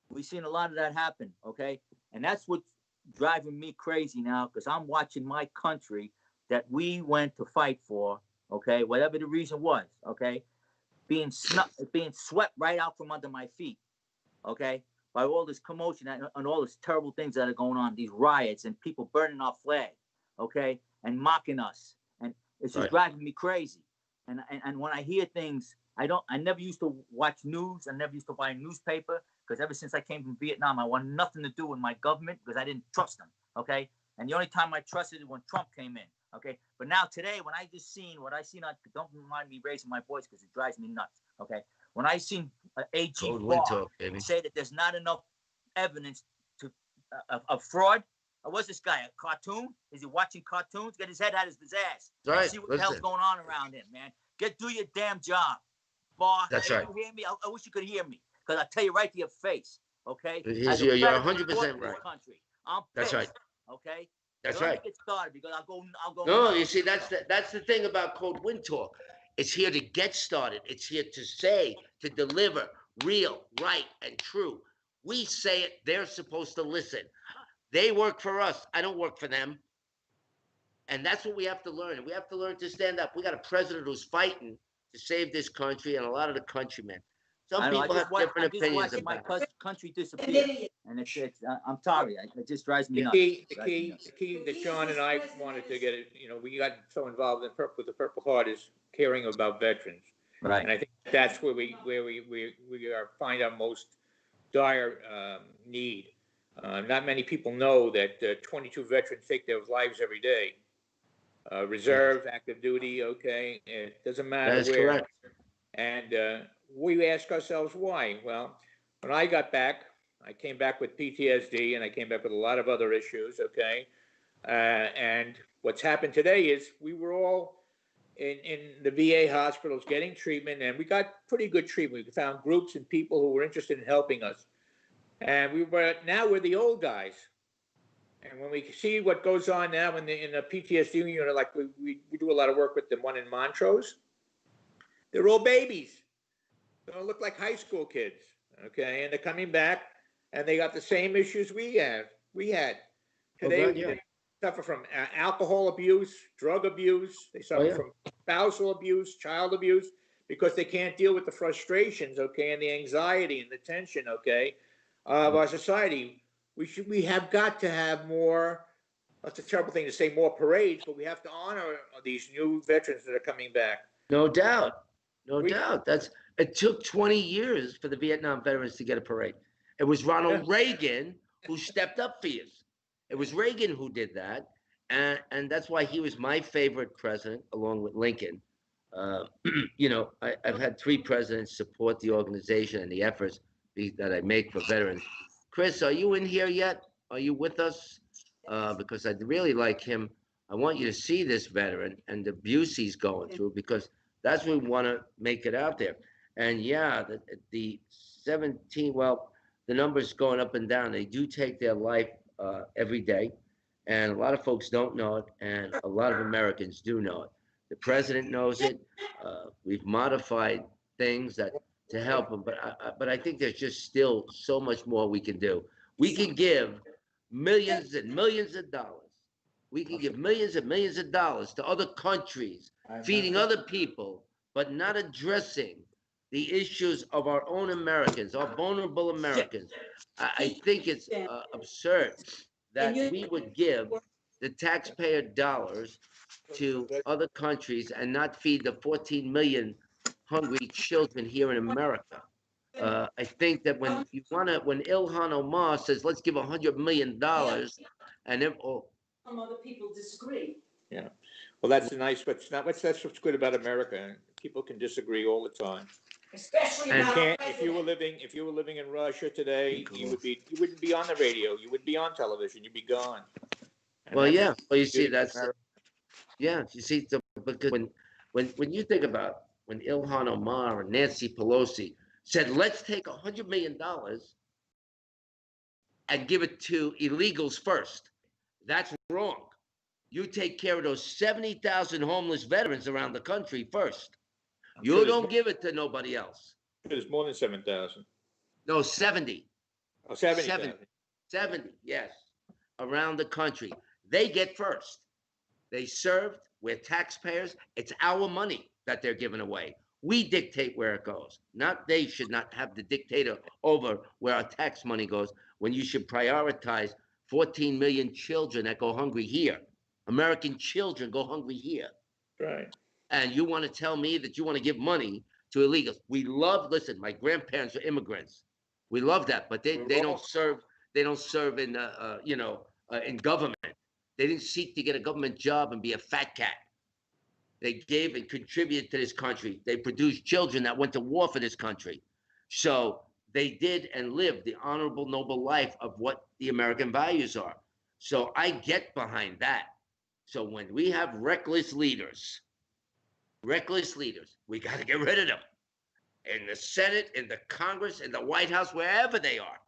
We've seen a lot of that happen. Okay, and that's what's driving me crazy now, because I'm watching my country that we went to fight for. Okay, whatever the reason was. Okay, being swept right out from under my feet. Okay, by all this commotion and all these terrible things that are going on, these riots and people burning our flag, okay, and mocking us, and it's just driving me crazy. And when I hear things, I never used to watch news. I never used to buy a newspaper because ever since I came from Vietnam, I want nothing to do with my government because I didn't trust them, okay. And the only time I trusted is when Trump came in, okay. But now today, when I just seen what I seen, don't mind me raising my voice because it drives me nuts, okay. When I seen AG Barr say that there's not enough evidence to of fraud. What's this guy? A cartoon? Is he watching cartoons? Get his head out of his ass. Right. See what the hell's going on around him, man. Do your damn job, Barr. That's right. You hear me? I wish you could hear me because I tell you right to your face, okay. You're 100% right. Country, I'm pissed, that's right. Okay. That's Don't right. get started because I'll go. No, you see, that's the thing about Cold Wind Talk. It's here to get started. It's here to say, to deliver real, right, and true. We say it, they're supposed to listen. They work for us. I don't work for them. And that's what we have to learn. We have to learn to stand up. We got a president who's fighting to save this country and a lot of the countrymen. Some people have different opinions about it. My country disappear, and it's I'm sorry. It just drives me nuts. The key that John and I wanted to get it. We got so involved with the Purple Heart is caring about veterans, right? And I think that's where we find our most dire need. Not many people know that 22 veterans take their lives every day. Reserve, active duty, okay, it doesn't matter That's where. correct. And we ask ourselves why. Well, when I got back, I came back with PTSD, and I came back with a lot of other issues, okay? And what's happened today is we were all in the VA hospitals getting treatment, and we got pretty good treatment. We found groups and people who were interested in helping us. And now we're the old guys. And when we see what goes on now in the PTSD unit, like we do a lot of work with the one in Montrose, they're all babies. They don't look like high school kids, okay? And they're coming back, and they got the same issues we had. Today, they suffer from alcohol abuse, drug abuse. They suffer from spousal abuse, child abuse, because they can't deal with the frustrations, okay, and the anxiety and the tension, okay, of our society. We have got to have more. That's a terrible thing to say, more parades, but we have to honor these new veterans that are coming back. No doubt. No doubt. It took 20 years for the Vietnam veterans to get a parade. It was Ronald Reagan who stepped up for you. It was Reagan who did that. And that's why he was my favorite president, along with Lincoln. I've had 3 presidents support the organization and the efforts that I make for veterans. Chris, are you in here yet? Are you with us? Because I'd really like him. I want you to see this veteran and the abuse he's going through, because that's what we want to make it out there. And yeah, the 17, well, the numbers going up and down. They do take their life every day. And a lot of folks don't know it, and a lot of Americans do know it. The president knows it. We've modified things to help them, but I think there's just still so much more we can do. We can give millions and millions of dollars. We can give millions and millions of dollars to other countries, feeding other people, but not addressing the issues of our own Americans, our vulnerable Americans. I think it's absurd that we would give the taxpayer dollars to other countries and not feed the 14 million hungry children here in America. I think that when Ilhan Omar says, let's give $100 million, and some other people disagree. Yeah. Well, that's nice, but that's what's good about America. People can disagree all the time. Especially if you were living in Russia today, you wouldn't be on the radio. You wouldn't be on television. You'd be gone. Well, yeah. Well, you see, you see, because when you think about when Ilhan Omar and Nancy Pelosi said, let's take $100 million and give it to illegals first, that's wrong. You take care of those 70,000 homeless veterans around the country first. You don't give it to nobody else. There's more than 7,000. No, 70. Oh, 70,000. 70, yes, around the country. They get first. They served. We're taxpayers. It's our money that they're giving away. We dictate where it goes. Not they should not have the dictator over where our tax money goes when you should prioritize 14 million children that go hungry here. American children go hungry here. Right. And you want to tell me that you want to give money to illegals? We love, listen, my grandparents are immigrants. We love that, but they don't serve. They don't serve in in government. They didn't seek to get a government job and be a fat cat. They gave and contributed to this country. They produced children that went to war for this country. So they did and lived the honorable, noble life of what the American values are. So I get behind that. So when we have reckless leaders, we got to get rid of them in the Senate, in the Congress, in the White House, wherever they are.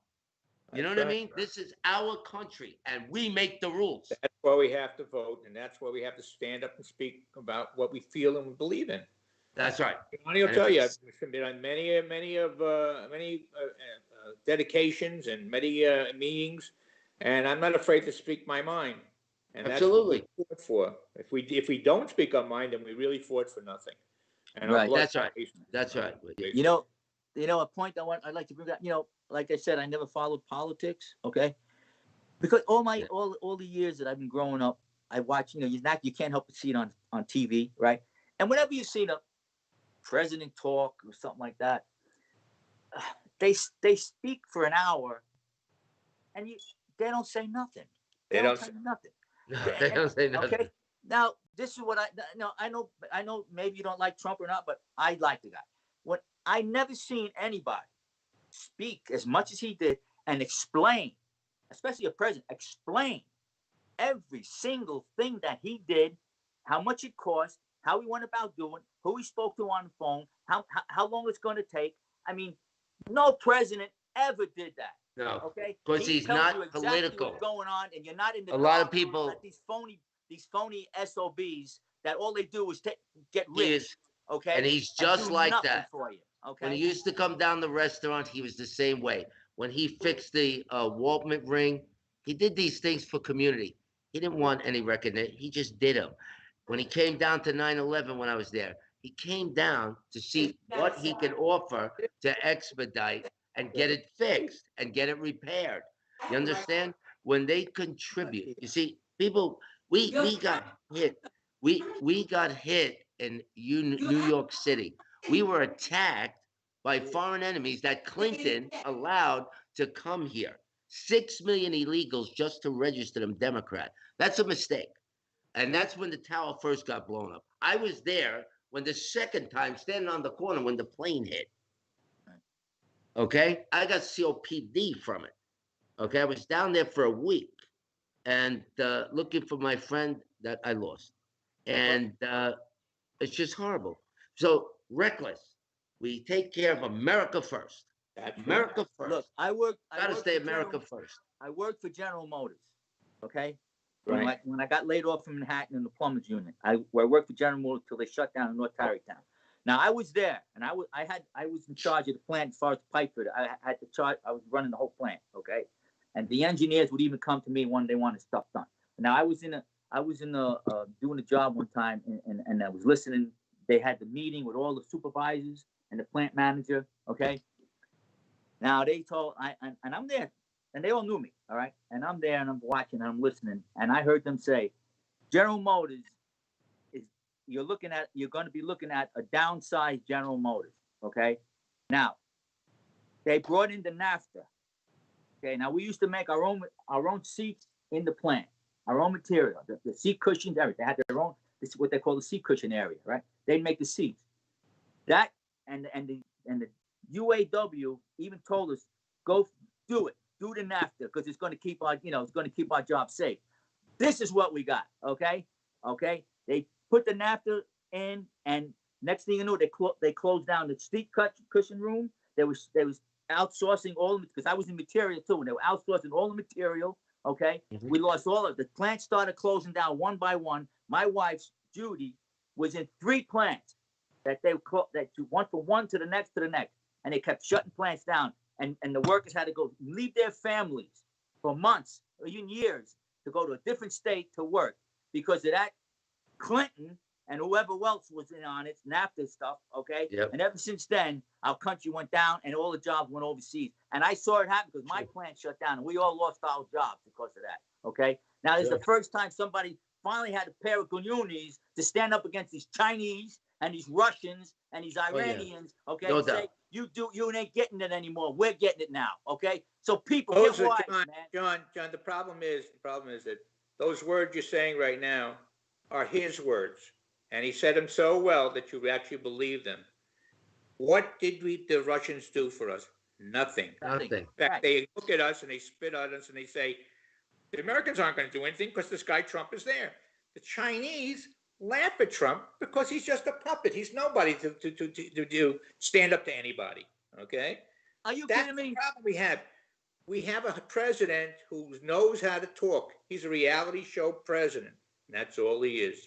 You know what I mean? This is our country, and we make the rules. That's why we have to vote, and that's why we have to stand up and speak about what we feel and we believe in. That's right. Ronnie will tell you, I've been on many dedications and many meetings, and I'm not afraid to speak my mind. And Absolutely. That's what we fought for. If we don't speak our mind, then we really fought for nothing. And Right. That's right. That's right. You know, a point I'd like to bring up. You know, like I said, I never followed politics. Okay, because all the years that I've been growing up, I watch. You know, you can't help but see it on TV, right? And whenever you see the president talk or something like that, they speak for an hour, and they don't say nothing. They don't say nothing. They don't say nothing. Okay. Now, this is what I know maybe you don't like Trump or not, but I like the guy. What I never seen anybody speak as much as he did and explain, especially a president, explain every single thing that he did, how much it cost, how he went about doing, who he spoke to on the phone, how long it's going to take. I mean, no president ever did that. No. Okay. Because he's not political. What's going on, and you're not in the. A lot of people. These phony SOBs that all they do is get rich. Okay. And he's just like that. For you, okay. When he used to come down the restaurant, he was the same way. When he fixed the Waltman ring, he did these things for community. He didn't want any recognition. He just did them. When he came down to 9/11, when I was there, he came down to see what he could offer to expedite and get it fixed and get it repaired. You understand? When they contribute, you see, people, we got hit. We got hit in New York City. We were attacked by foreign enemies that Clinton allowed to come here. 6 million illegals just to register them Democrat. That's a mistake. And that's when the tower first got blown up. I was there when the second time, standing on the corner when the plane hit. Okay? I got COPD from it. Okay? I was down there for a week and looking for my friend that I lost. And it's just horrible. So, reckless. We take care of America first. America first. Look, I worked. Gotta stay America first. I worked for General Motors. Okay. Right. When I got laid off from Manhattan in the plumbers union, I worked for General Motors till they shut down in North Tarrytown. Now I was there, and I was in charge of the plant as far as the pipe fitter. I had to charge. I was running the whole plant. Okay. And the engineers would even come to me when they wanted stuff done. Now I was doing a job one time, and I was listening. They had the meeting with all the supervisors and the plant manager. Okay. Now they told and I'm there, and they all knew me. All right. And I'm there, and I'm watching, and I'm listening, and I heard them say, General Motors you're going to be looking at a downsized General Motors. Okay. Now they brought in the NAFTA. Okay. Now we used to make our own seats in the plant, our own material, the seat cushions, everything. They had their own. This is what they call the seat cushion area, right? They'd make the seats. That and the UAW even told us, go do it, do the NAFTA, because it's going to keep our jobs safe. This is what we got, okay? They put the NAFTA in, and next thing you know, they closed down the seat cushion room. They was outsourcing all of it, because I was in material too, and they were outsourcing all the material. Okay, We lost all of the plants. Started closing down one by one. My wife Judy was in 3 plants that you went from one to the next, and they kept shutting plants down. And the workers had to go leave their families for months or even years to go to a different state to work because of that. Clinton and whoever else was in on it, NAFTA stuff, okay? Yep. And ever since then, our country went down and all the jobs went overseas. And I saw it happen because my plant shut down and we all lost our jobs because of that, okay? Now, this is the first time somebody finally had a pair of cojones to stand up against these Chinese and these Russians and these Iranians, okay? No and say, doubt. you ain't getting it anymore. We're getting it now, okay? So people, Those get are, wise, John, man. John, the problem is that those words you're saying right now are his words. And he said them so well that you actually believe them. What did the Russians do for us? Nothing. Nothing. In fact, they look at us and they spit at us and they say, the Americans aren't going to do anything because this guy Trump is there. The Chinese laugh at Trump because he's just a puppet. He's nobody to stand up to anybody. Okay? Are you That's kidding the me? problem we have. We have a president who knows how to talk. He's a reality show president. And that's all he is.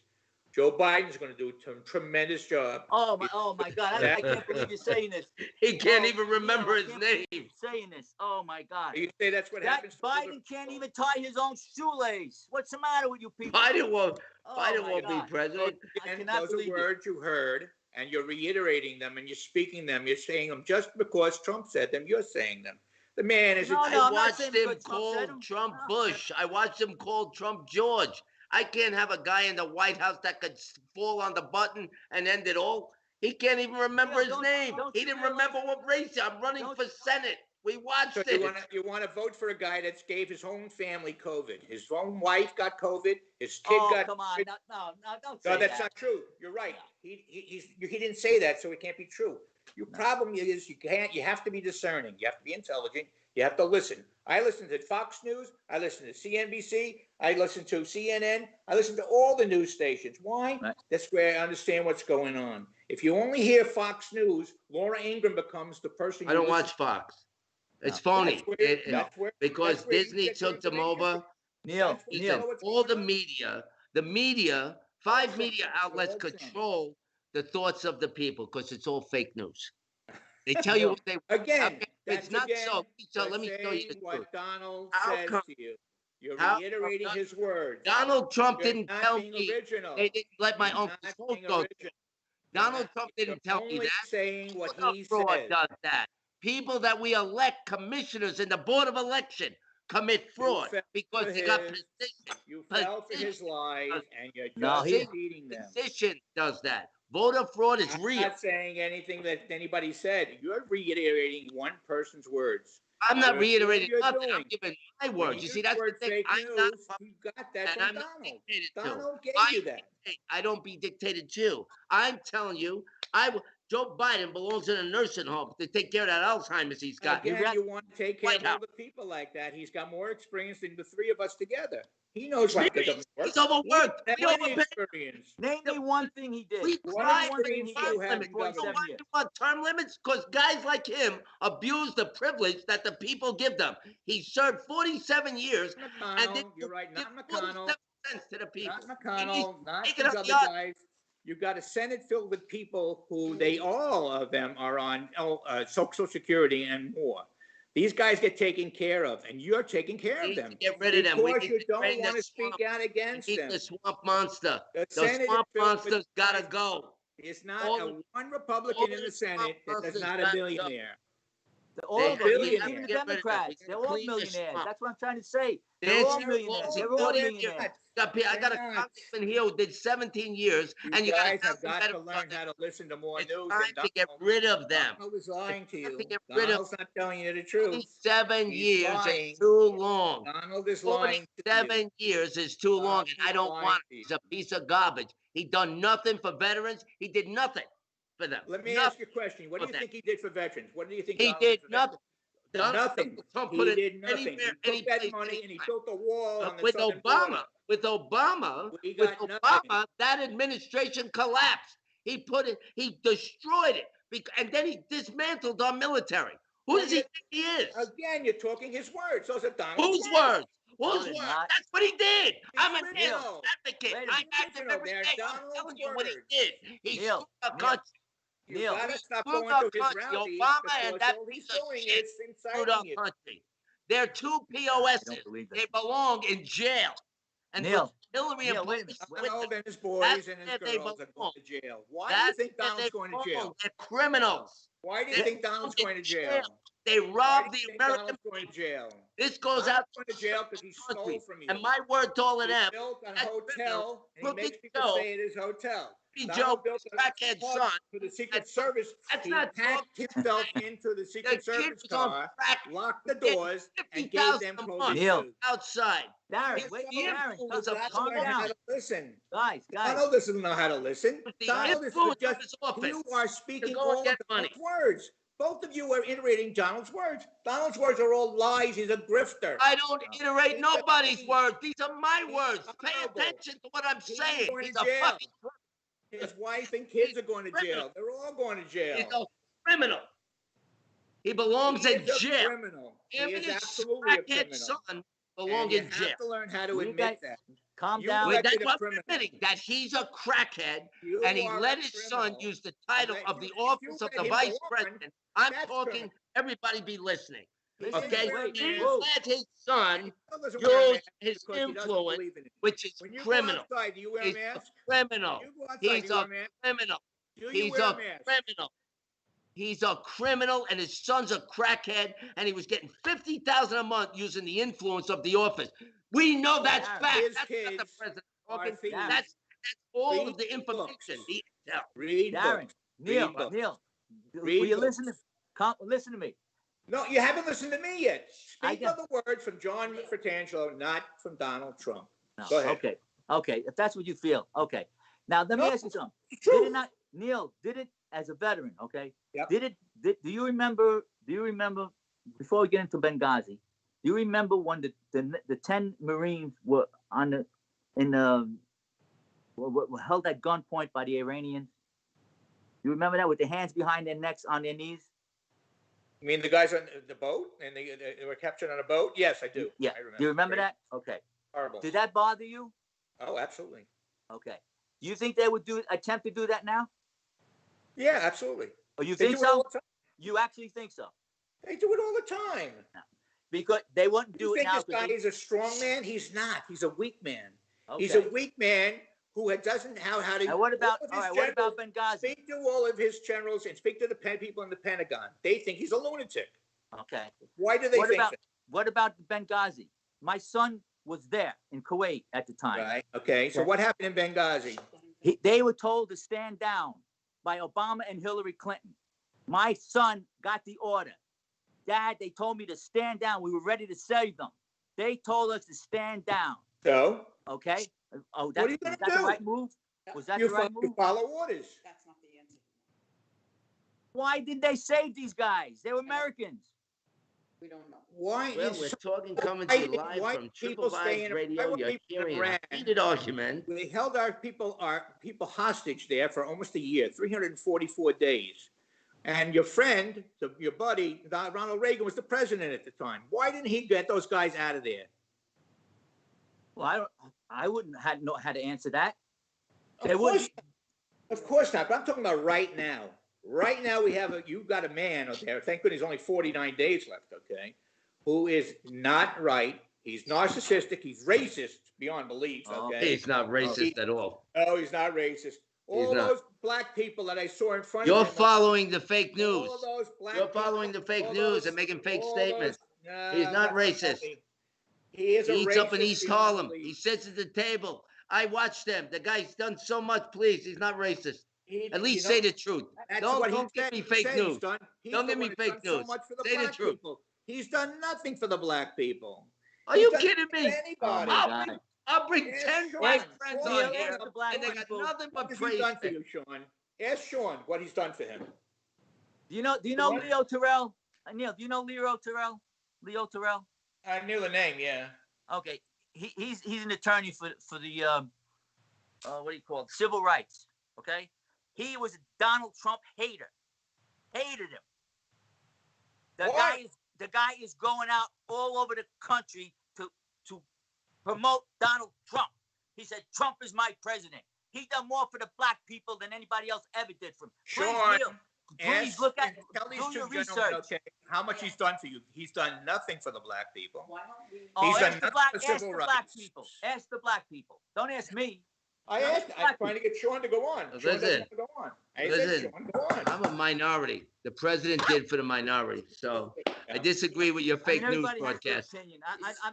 Joe Biden's going to do a tremendous job. Oh my God! I can't believe you're saying this. He can't even remember his name. Saying this. Oh my God! You say that's what happens. Biden can't even tie his own shoelace. What's the matter with you people? Biden won't my be God. president. I And cannot those believe are it. words you heard, and you're reiterating them, and you're speaking them. You're saying them just because Trump said them. You're saying them. The man is. No, I I'm not watched saying him because Trump call said him. Trump No. Bush. I watched him call Trump George. I can't have a guy in the White House that could fall on the button and end it all. He can't even remember his name. He didn't remember what race. I'm running for Senate. We watched So it. you want to vote for a guy that gave his own family COVID. His own wife got COVID. His kid got. Come on, COVID. no, don't say No, that's that. not true. You're right. He didn't say that, so it can't be true. Your problem is you have to be discerning. You have to be intelligent. You have to listen. I listen to Fox News. I listen to CNBC. I listen to CNN. I listen to all the news stations. Why? Right. That's where I understand what's going on. If you only hear Fox News, Laura Ingraham becomes the person. I don't watch Fox. It's phony. Because Disney took them over. Neil, All the media, five media outlets control the thoughts of the people because it's all fake news. They tell you what they want. Again. It's not so. So let me tell you the truth. What Donald How says come- to you. You're how- reiterating his words. Donald Trump You're didn't not tell being me. original. They didn't let my You're uncle not Soul being go. original. Donald Trump didn't tell me Only that. saying what Voter he fraud says. does that. People that we elect, commissioners in the Board of Election, commit fraud fell because for they got his- position. You fell for his lies, and you're No, just repeating them. Position does that. Voter fraud is I'm real. not saying anything that anybody said. You're reiterating one person's words. I'm not You're- reiterating you're nothing. I'm doing. giving my When words. you You use see, that's the word thing. fake I'm news, not, you got that and from I'm not Donald. dictated to. Donald gave I you that. I don't be dictated to. I'm telling you, Joe Biden belongs in a nursing home to take care of that Alzheimer's he's got. Again, you want to take care White of all House. the people like that. He's got more experience than the three of us together. He knows what the government works. He's overworked. We We don't have any overpaid. experience. name me one thing he did. We Name What tried me one thing the he experience term you did. have limits. in You know 47 why years. you want term limits? Because guys like him abuse the privilege that the people give them. He served 47 years and McConnell, then you're right, not give McConnell. 47 cents to the people. Not McConnell, not taking these up other the odds. guys. You've got a Senate filled with people who all of them are on Social Security and more. These guys get taken care of, and you're taking care We of need them. to get rid of them. We Because need you to don't drain want the to speak swamp. out against We need them. the swamp monster. The The Senate is swamp filled with monster's got to guys- go. It's not All- one Republican in all the the Senate swamp that is monsters not gotta a go. billionaire. All They're even billionaires. the Get rid of them. Democrats, We they're gotta all clean the millionaires. swamp. That's what I'm trying to say. They're There's all your- millionaires. They're all millionaires. millionaires. I got a They're not. congressman here who did 17 years, You and you got guys to have got to learn how to listen to more It's news. time than to get Donald. rid of them. Donald is lying to Have you. to get rid of- Donald's not telling you the truth. 47 He's years lying. is too long. Donald is lying to you. 47 years is too long, and I don't lying want to him. you. He's a piece of garbage. He done nothing for veterans. He did nothing for them. Let me Nothing. ask you a question. What do you Okay. think he did for veterans? What do you think He Donald did for nothing. veterans? Donald Nothing. Trump He put it did nothing. anywhere, He any took that place, money and he anytime. built a wall on the With southern Obama, border. We with got nothing. Obama, that administration collapsed. He destroyed it, and then he dismantled our military. Who does he think he is? Again, you're talking his words. Those are Donald's Whose words? No, Whose they're words? not. That's what he did. I'm a original. Neil advocate. Wait a I minute. back him every They're day. I'm Donald's telling you what he words. did. He Neil, screwed our Neil. country. You Neil, gotta stop screwed going our to his country. rallies Obama and because that all he's piece of doing shit is screwed our inciting you. country. They're two I POSs. don't believe They that. belong in jail. And Neil, Hillary Yeah, and wait a Bernie minute. Donald and his That's boys and his where they girls are going belong. to jail. Why do you That's think where Donald's they going to belong. jail? They're criminals. Why do you They think Donald's belong going to in jail? They Why robbed do the you think American Donald's going to people. jail? This goes Donald's out going to jail because he stole country. from you. And my word to all of He them, built a that's criminal. hotel, and he Crooked makes people Joe, stay at his hotel. Joe, Donald built his a crackhead pub son. for the Secret That's Service. That's He not packed talking. himself into the The Secret kid Service was on car, crack, locked the getting doors, and 50,000 gave them a COVID month Neil. suits. outside. Darren, He's wait, the Darren, influence You of got to calm learn how down. to listen. Guys. Donald doesn't know how to listen. The Donald is influence of just, his office. you are speaking go and all get of money. Donald's words. Both of you are iterating Donald's words. Donald's words are all lies. He's a grifter. I don't iterate He's nobody's a thief. words. These are my He's words. Pay honorable. attention to what I'm He's saying. going He's to a jail. fucking His wife and kids are going to jail. They're all going to he's jail. a criminal. He belongs He in is a jail. criminal. He Him and is his absolutely a crackhead criminal. son belong And you in jail. have to learn how to You admit guys- that. Calm You down. let- That's elected a what I'm criminal. admitting, that he's a crackhead, You and he are let a his son criminal. use the title If of you- the if you office of let the him vice go on, president. I'm that's talking, criminal. everybody be listening. Listen, Okay? wait, He man. Whoa. let his son He doesn't wear a use mask his because he doesn't influence, believe in it. which is When you criminal. go outside, do you wear a He's a mask? criminal. You go outside, He's do you wear a a mask? criminal. Do you He's wear a a mask? criminal. He's a criminal, and his son's a crackhead, and he was getting 50,000 a month using the influence of the office. We know that's Darren, fact. his That's not the kids president are talking. thieves. That's all of Read the information. books. The intel. Read Darren, books. Neil, Read books. Neil, will Read you books. listen to me? No, you haven't listened to me yet. I Speak got- of the words from John Fratangelo, not from Donald Trump. No. Go ahead. Okay. If that's what you feel, okay. Now let me No, ask you something. It's Did true. it not, Neil? Did it as a veteran? Okay. Yep. Do you remember? Before we get into Benghazi? Do you remember when the 10 Marines were were held at gunpoint by the Iranians? You remember that, with their hands behind their necks on their knees? You mean the guys on the boat and they were captured on a boat? Yes, I do. Yeah. I remember. Do you remember Great. that? Okay. Horrible. Did that bother you? Oh, absolutely. Okay. Do you think they would attempt to do that now? Yeah, absolutely. Or you They think do it all so? the time. You actually think so? They do it all the time. Because they wouldn't You do it think now. this guy is a strong man? He's not. He's a weak man. Okay. He's a weak man who doesn't know how to. And what about all of his what about generals- Benghazi? Speak to all of his generals and speak to the people in the Pentagon. They think he's a lunatic. Okay. Why do they What think about that? what about Benghazi? My son was there in Kuwait at the time. Right. Okay. So Okay. what happened in Benghazi? They were told to stand down by Obama and Hillary Clinton. My son got the order. Dad, they told me to stand down. We were ready to save them. They told us to stand down. So Okay. Oh, What are you was gonna that the do? right move? Was that you the right you move? follow orders. That's not the answer. Why did they save these guys? They were Americans. We don't know. Why Well, is we're talking, coming why to you did- live why from did people Triple stay Vibes in- Radio. why were You're people in hearing Iran? a heated argument. they held our people hostage there for almost a year, 344 days. And your friend, your buddy, Ronald Reagan was the president at the time. Why didn't he get those guys out of there? Well, I wouldn't know how to answer that. They Of would course, of course not. But I'm talking about right now. Right now, you've got a man out there. Thank goodness, only 49 days left. Okay, who is not right. He's narcissistic. He's racist beyond belief. Oh, Okay. He's not racist at all. Oh, he's not racist. All not. those black people that I saw in front You're of him. following the fake news. All of those black You're following people, the fake all news those- and making fake all statements. those- no, He's not that's racist. funny. He is a He eats up in racist East beyond Harlem. belief. He sits at the table. I watched them. The guy's done so much. Please, he's not racist. At least say the truth. That's Don't what he give said. me He fake said he's news. done. He's Don't the give me one that's fake done so news. much for the Say the black truth. people. He's done nothing for the black people. Are He's you done kidding nothing me? for anybody. my I'll God. I'll bring Yes, 10 Sean. black friends Sean, on yeah, here, the black and they got people. nothing but What has he praise. done for you, Sean? Ask Sean what he's done for him. Do you know What? Leo Terrell? Neil, do you know Leo Terrell? Leo Terrell? I knew the name, yeah. Okay. He's an attorney for the what do you call it? Civil rights. Okay. He was a Donald Trump hater. Hated him. Why? The guy is going out all over the country to promote Donald Trump. He said Trump is my president. He done more for the black people than anybody else ever did for him. Please, Sean, Neil, please Ask look at, and tell these do two your gentlemen, research. okay, how much he's done for you. He's done nothing for the black people. Why don't we? Oh, He's done ask the nothing black, for ask civil the black rights. people. Ask the black people. Don't ask me. I Ask asked. the I'm black trying to get Sean to go on. Sean doesn't Listen. want to go on. I said, Listen, Sean, go on. I'm a minority. The president did for the minority. So I disagree with your I mean, fake news everybody has their broadcast. opinion.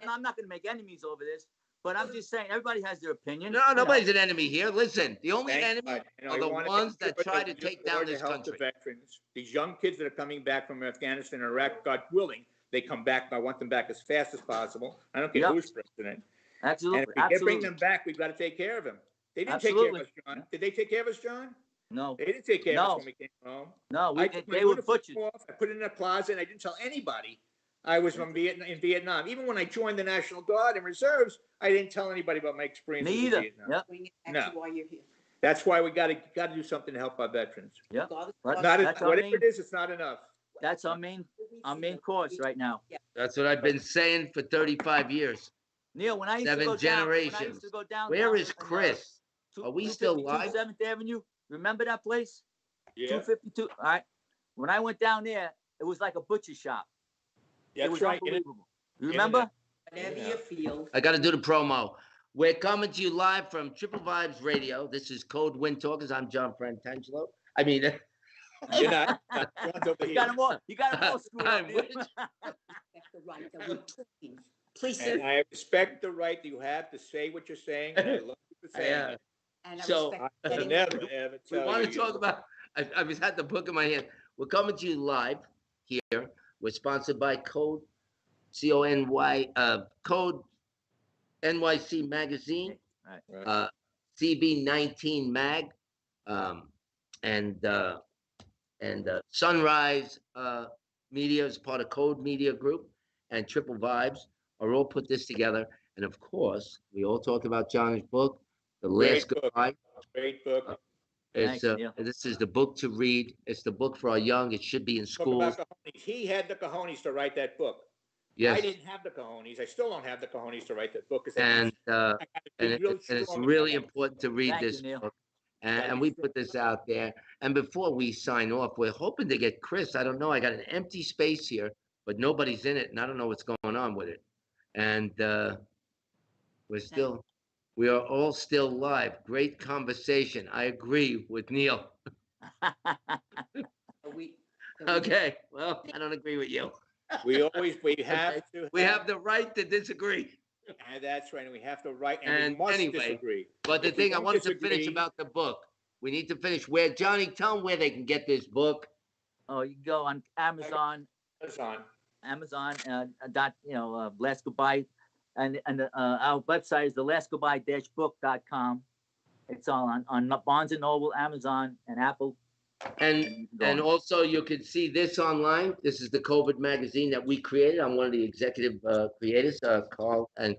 I'm not going to make enemies over this, but I'm just saying everybody has their opinion. No, nobody's an enemy here. Listen, the only Thank enemy God. And are I the wanna ones make that sure try we to do take more down to this help the country. veterans. These young kids that are coming back from Afghanistan and Iraq, God willing, they come back. I want them back as fast as possible. I don't care Yep. who's president. Absolutely. And if we can't bring them back, we've got to take care of them. They didn't take care of Absolutely. us, John. Yeah. Did they take care of us, John? No, They didn't take care of No. us when we came home. no, I took my they were uniform butchered. off, I put it in a closet, and I didn't tell anybody I was from in Vietnam. Even when I joined the National Guard and Reserves, I didn't tell anybody about my experiences Me in either. Vietnam. Yep. Bring it back No. to why you're here. That's why we got to do something to help our veterans. Yep. Regardless of Right. what- Not That's our whatever main- it is, it's not enough. That's our main course right now. That's what I've been saying for 35 years. Neil, when I used to 7 go down, when I generations. used to go down. Where down is in, Chris? Are we still 252 live? 7th Avenue. Remember that place? Yeah, 252. All right. When I went down there, it was like a butcher shop. It that's was right. unbelievable. You in and remember? out. Whatever you feel. I got to do the promo. We're coming to you live from Triple Vibes Radio. This is Code Wind Talkers. I'm John Frantangelo. I mean, You're not. John's over You here. got them all. You got them all screwed up. I'm Neil. with That's the right that we're talking. Please, And I respect the right that you have to say what you're saying. And I love you for saying it. and I so, respect I getting never ever we tell want you. to talk about. I just had the book in my hand. We're coming to you live here. We're sponsored by Code CONY Code NYC Magazine, Right. CB19 Mag, um, and Sunrise Media is part of Code Media Group, and Triple Vibes are all put this together. And of course, we all talk about John's book, The Last Great book. Goodbye. Great book. It's Thanks, Neil. this is the book to read. It's the book for our young. It should be in Talk schools. about cojones. He had the cojones to write that book. I Yes, didn't have the cojones. I still don't have the cojones to write that book. and I gotta be real and it's strong really about it. important to read Thank you, this Neil. book. And we put this out there. And before we sign off, we're hoping to get Chris. I don't know. I got an empty space here, but nobody's in it, and I don't know what's going on with it. And we are all still live. Great conversation. I agree with Neil. we. Okay. Well, I don't agree with you. We have to. We have the right to disagree. And that's right. And we have to write. And And we must anyway, disagree. But the If we thing I don't wanted to finish disagree- about the book, we need to finish where Johnny, tell them where they can get this book. Oh, you can go on Amazon, Amazon. Last Goodbye, and our website is thelastgoodbye-book.com. It's all on Barnes and Noble, Amazon, and Apple. And you can go and on. also you can see this online. This is the COVID magazine that we created. I'm one of the executive creators, Carl Van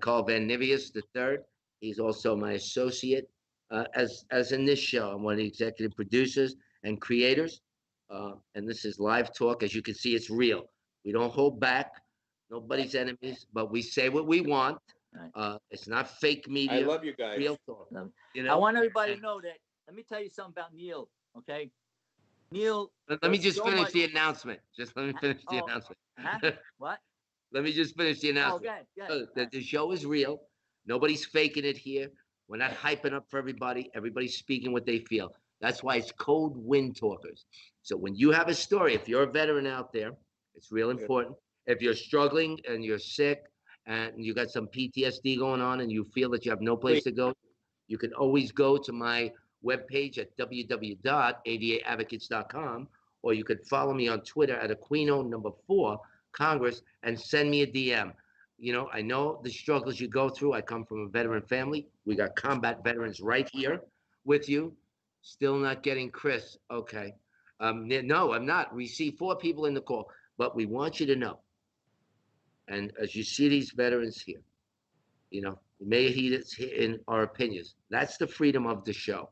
Nivius III. He's also my associate as in this show. I'm one of the executive producers and creators. And this is live talk. As you can see, it's real. We don't hold back. Nobody's enemies, but we say what we want. Right. It's not fake media. I love you guys. Real talk. Love You I know. want everybody to And know that. Let me tell you something about Neil, okay? Neil. let me does just so finish much- the announcement. Just let me finish the Oh, announcement. Huh? What? Let me just finish the Oh, announcement. good. The show is real. Nobody's faking it here. We're not hyping up for everybody. Everybody's speaking what they feel. That's why it's Cold Wind Talkers. So when you have a story, if you're a veteran out there, it's real important. If you're struggling and you're sick and you got some PTSD going on and you feel that you have no place to go, you can always go to my webpage at www.adaadvocates.com, or you could follow me on Twitter at Aquino4 Congress and send me a DM. You know, I know the struggles you go through. I come from a veteran family. We got combat veterans right here with you. Still not getting Chris. Okay. No, I'm not. We see 4 people in the call, but we want you to know. And as you see these veterans here, you know, we may heed in our opinions. That's the freedom of the show.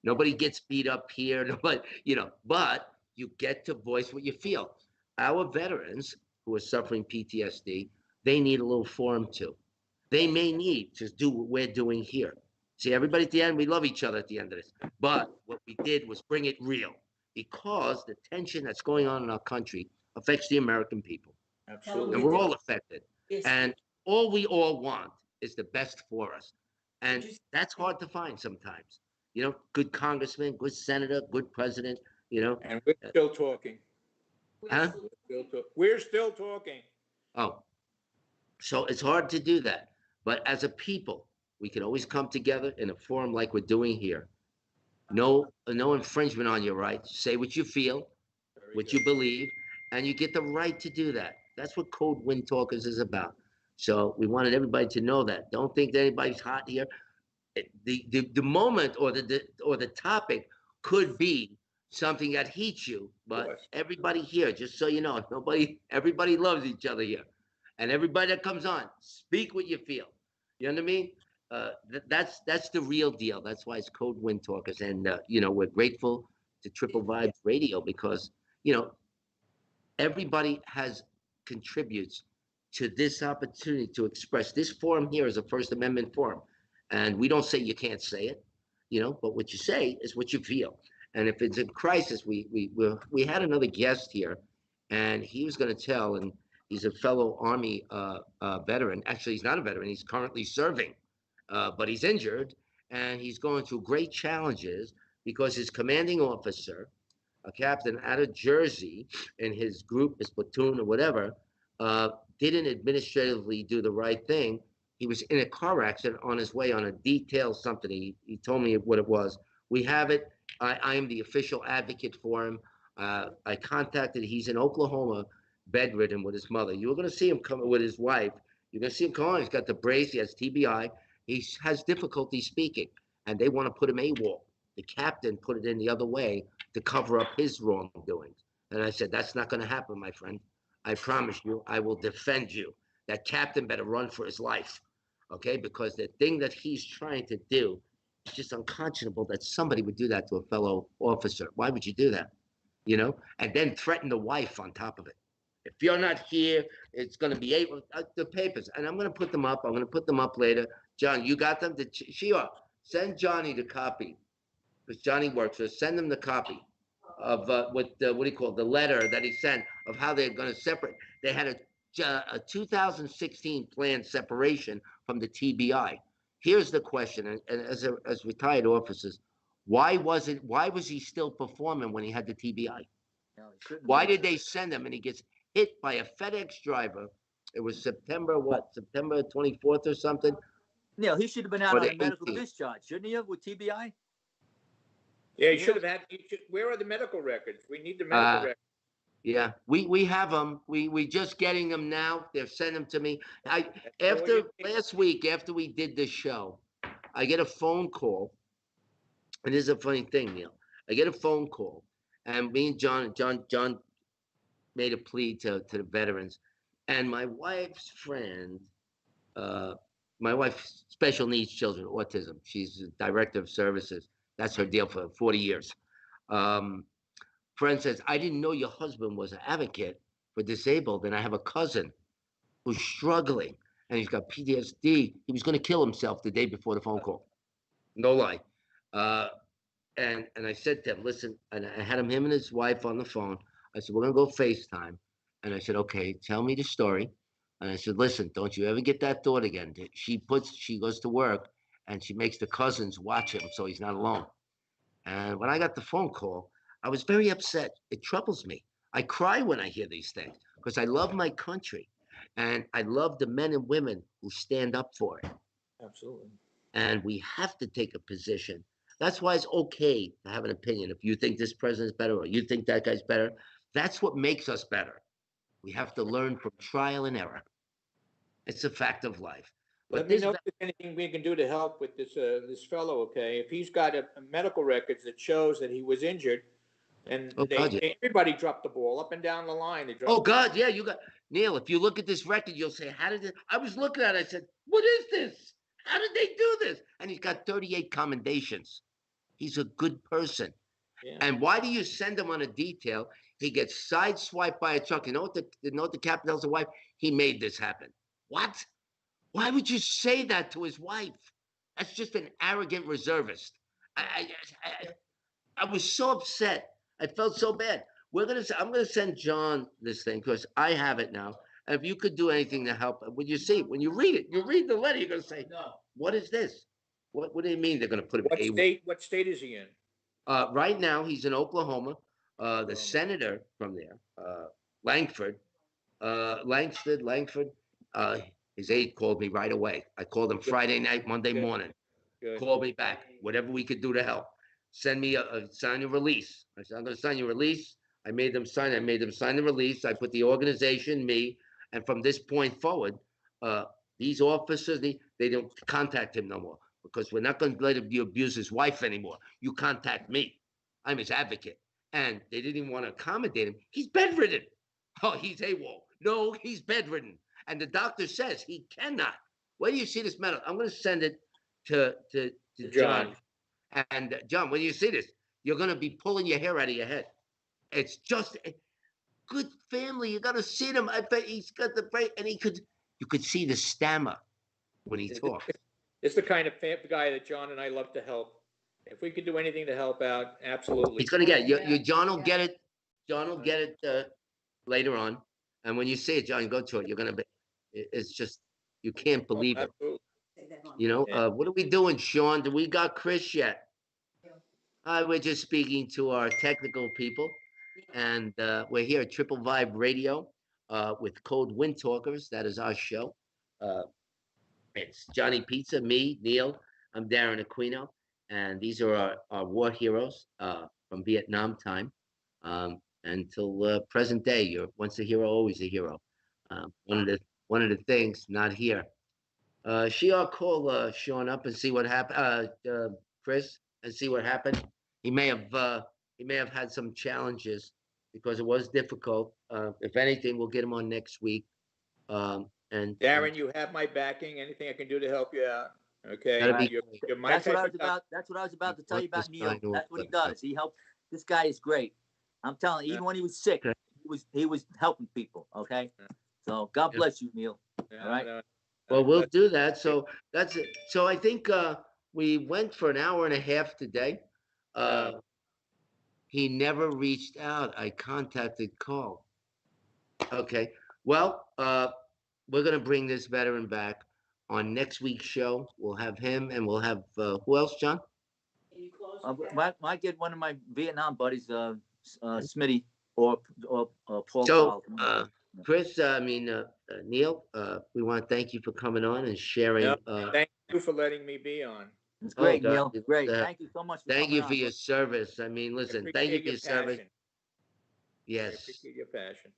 Nobody gets beat up here. Nobody, but you get to voice what you feel. Our veterans who are suffering PTSD, they need a little forum too. They may need to do what we're doing here. See, everybody at the end, we love each other at the end of this. But what we did was bring it real. because the tension that's going on in our country affects the American people, Absolutely. and we're all affected. Yes. And all we all want is the best for us, and that's hard to find sometimes. You know, good congressman, good senator, good president. You know, And we're still talking. huh? We're still talking. Oh, so it's hard to do that. But as a people, we can always come together in a forum like we're doing here. No infringement on your rights. Say what you feel, Very what good. you believe, and you get the right to do that. That's what Code Wind Talkers is about. So we wanted everybody to know that. Don't think that anybody's hot here. The moment or the topic could be something that heats you, but everybody here, just so you know, everybody loves each other here, and everybody that comes on, speak what you feel. You know what I mean? That's the real deal. That's why it's Code Wind Talkers, and you know, we're grateful to Triple Vibes Radio because you know everybody has contributes to this opportunity to express. This forum here is a First Amendment forum, and we don't say you can't say it, you know, but what you say is what you feel. And if it's a crisis, we had another guest here, and he was going to tell, and he's a fellow Army veteran. Actually, he's not a veteran; he's currently serving, but he's injured, and he's going through great challenges because his commanding officer, a captain out of Jersey, in his group, his platoon, or whatever, uh, didn't administratively do the right thing. He was in a car accident on his way on a detail something. He told me what it was. We have it. I am the official advocate for him. I contacted. He's in Oklahoma, bedridden with his mother. You're going to see him come with his wife. You're going to see him come on. He's got the brace. He has TBI. He has difficulty speaking, and they want to put him AWOL. The captain put it in the other way to cover up his wrongdoings. And I said, that's not going to happen, my friend. I promise you, I will defend you. That captain better run for his life, okay? Because the thing that he's trying to do is just unconscionable that somebody would do that to a fellow officer. Why would you do that? You know? And then threaten the wife on top of it. If you're not here, it's going to be able the papers, and I'm going to put them up. I'm going to put them up later. John, you got them? Sure. Send Johnny the copy because Johnny works. So send him the copy of what do you call it, the letter that he sent of how they're going to separate. They had a 2016 planned separation from the TBI. Here's the question, and as retired officers, why was he still performing when he had the TBI? No, he shouldn't have Why been. did they send him and he gets hit by a FedEx driver? It was September 24th or something? Neil, he should have been out Or on the a medical 18th. discharge, shouldn't he have, with TBI? Yeah, you should have had. Where are the medical records? We need the medical records. Yeah, we have them. We just getting them now. They've sent them to me. That's all you need. Last week after we did this show, I get a phone call, and this is a funny thing, Neil. I get a phone call, and me and John made a plea to the veterans, and my wife's friend, uh, my wife's special needs children, autism. She's a director of services. That's her deal for 40 years. Um, Friend says, I didn't know your husband was an advocate for disabled, and I have a cousin who's struggling and he's got PTSD. He was going to kill himself the day before the phone call. No lie. Uh, and I said to him, listen, and I had him and his wife on the phone. I said, we're going to go FaceTime. And I said, okay, tell me the story. And I said, listen, don't you ever get that thought again. She goes to work and she makes the cousins watch him so he's not alone. And when I got the phone call, I was very upset. It troubles me. I cry when I hear these things because I love my country and I love the men and women who stand up for it. Absolutely. And we have to take a position. That's why it's okay to have an opinion. If you think this president's better or you think that guy's better, that's what makes us better. We have to learn from trial and error. It's a fact of life. Let But me this, know if there's anything we can do to help with this fellow. Okay, if he's got a medical records that shows that he was injured, and oh God, yeah. everybody dropped the ball up and down the line. They dropped Oh God, yeah, you got Neil. If you look at this record, you'll say, "How did it?" I was looking at it. I said, "What is this? How did they do this?" And he's got 38 commendations. He's a good person. Yeah. And why do you send him on a detail? He gets sideswiped by a truck. You know what the captain tells the wife? He made this happen. What? Why would you say that to his wife? That's just an arrogant reservist. I was so upset I felt so bad. I'm gonna send John this thing because I have it now. And if you could do anything to help, when you see when you read it, you read the letter, you're gonna say, no, what is this? What do you mean they're gonna put him What A1? state? What state is he in? Right now he's in Oklahoma. The Oklahoma. senator from there, Langford, Langford. Uh, his aide called me right away. I called him Friday night, Monday Good. morning. Good. Call me back. Whatever we could do to help. Send me sign a release. I said, I'm going to sign your release. I made them sign. I made them sign the release. I put the organization, me, and from this point forward, uh, these officers, they don't contact him no more because we're not going to let him abuse his wife anymore. You contact me. I'm his advocate. And they didn't even want to accommodate him. He's bedridden. Oh, he's AWOL. No, he's bedridden. And the doctor says he cannot. Where do you see this medal? I'm going to send it to John. And John, when you see this, you're going to be pulling your hair out of your head. It's just a good family. You got to see them. I bet he's got the brain, and you could see the stammer when he talks. It's the kind of guy that John and I love to help. If we could do anything to help out, absolutely. He's going to get it. John will get it. John will get it later on. And when you see it, John, go to it. You're going to be. It's just you can't believe it. Absolutely. You know, what are we doing, Sean? Do we got Chris yet? We're just speaking to our technical people, and we're here at Triple Vibe Radio with Cold Wind Talkers. That is our show. It's Johnny Pizza, me, Neil. I'm Darren Aquino, and these are our war heroes from Vietnam time until present day. You're once a hero, always a hero. One of the things not here. Shiar, call Sean up and see what happened. Chris, and see what happened. He may have had some challenges because it was difficult. If anything, we'll get him on next week. And Darren, you have my backing. Anything I can do to help you out. Okay. That'd be You're my That's what type I was of guy. about. That's what I was about to tell you about This Neil. guy knows That's what he that. does. He helps. This guy is great. I'm telling you, even when he was sick, Okay. he was helping people. Okay. So God bless you, Neil. Yeah, All right. well, we'll do that. So that's it. So I think we went for an hour and a half today. He never reached out. I contacted Carl. Okay. Well, we're gonna bring this veteran back on next week's show. We'll have him, and we'll have who else, John? Might get one of my Vietnam buddies, Smitty or Paul. So, Powell. Chris, Neil, we want to thank you for coming on and sharing. Thank you for letting me be on. It's great, God, Neil. Great. uh, Thank you so much. Thank you for coming your on. service. I mean, listen, thank you for your service. Passion. I Yes, appreciate your passion.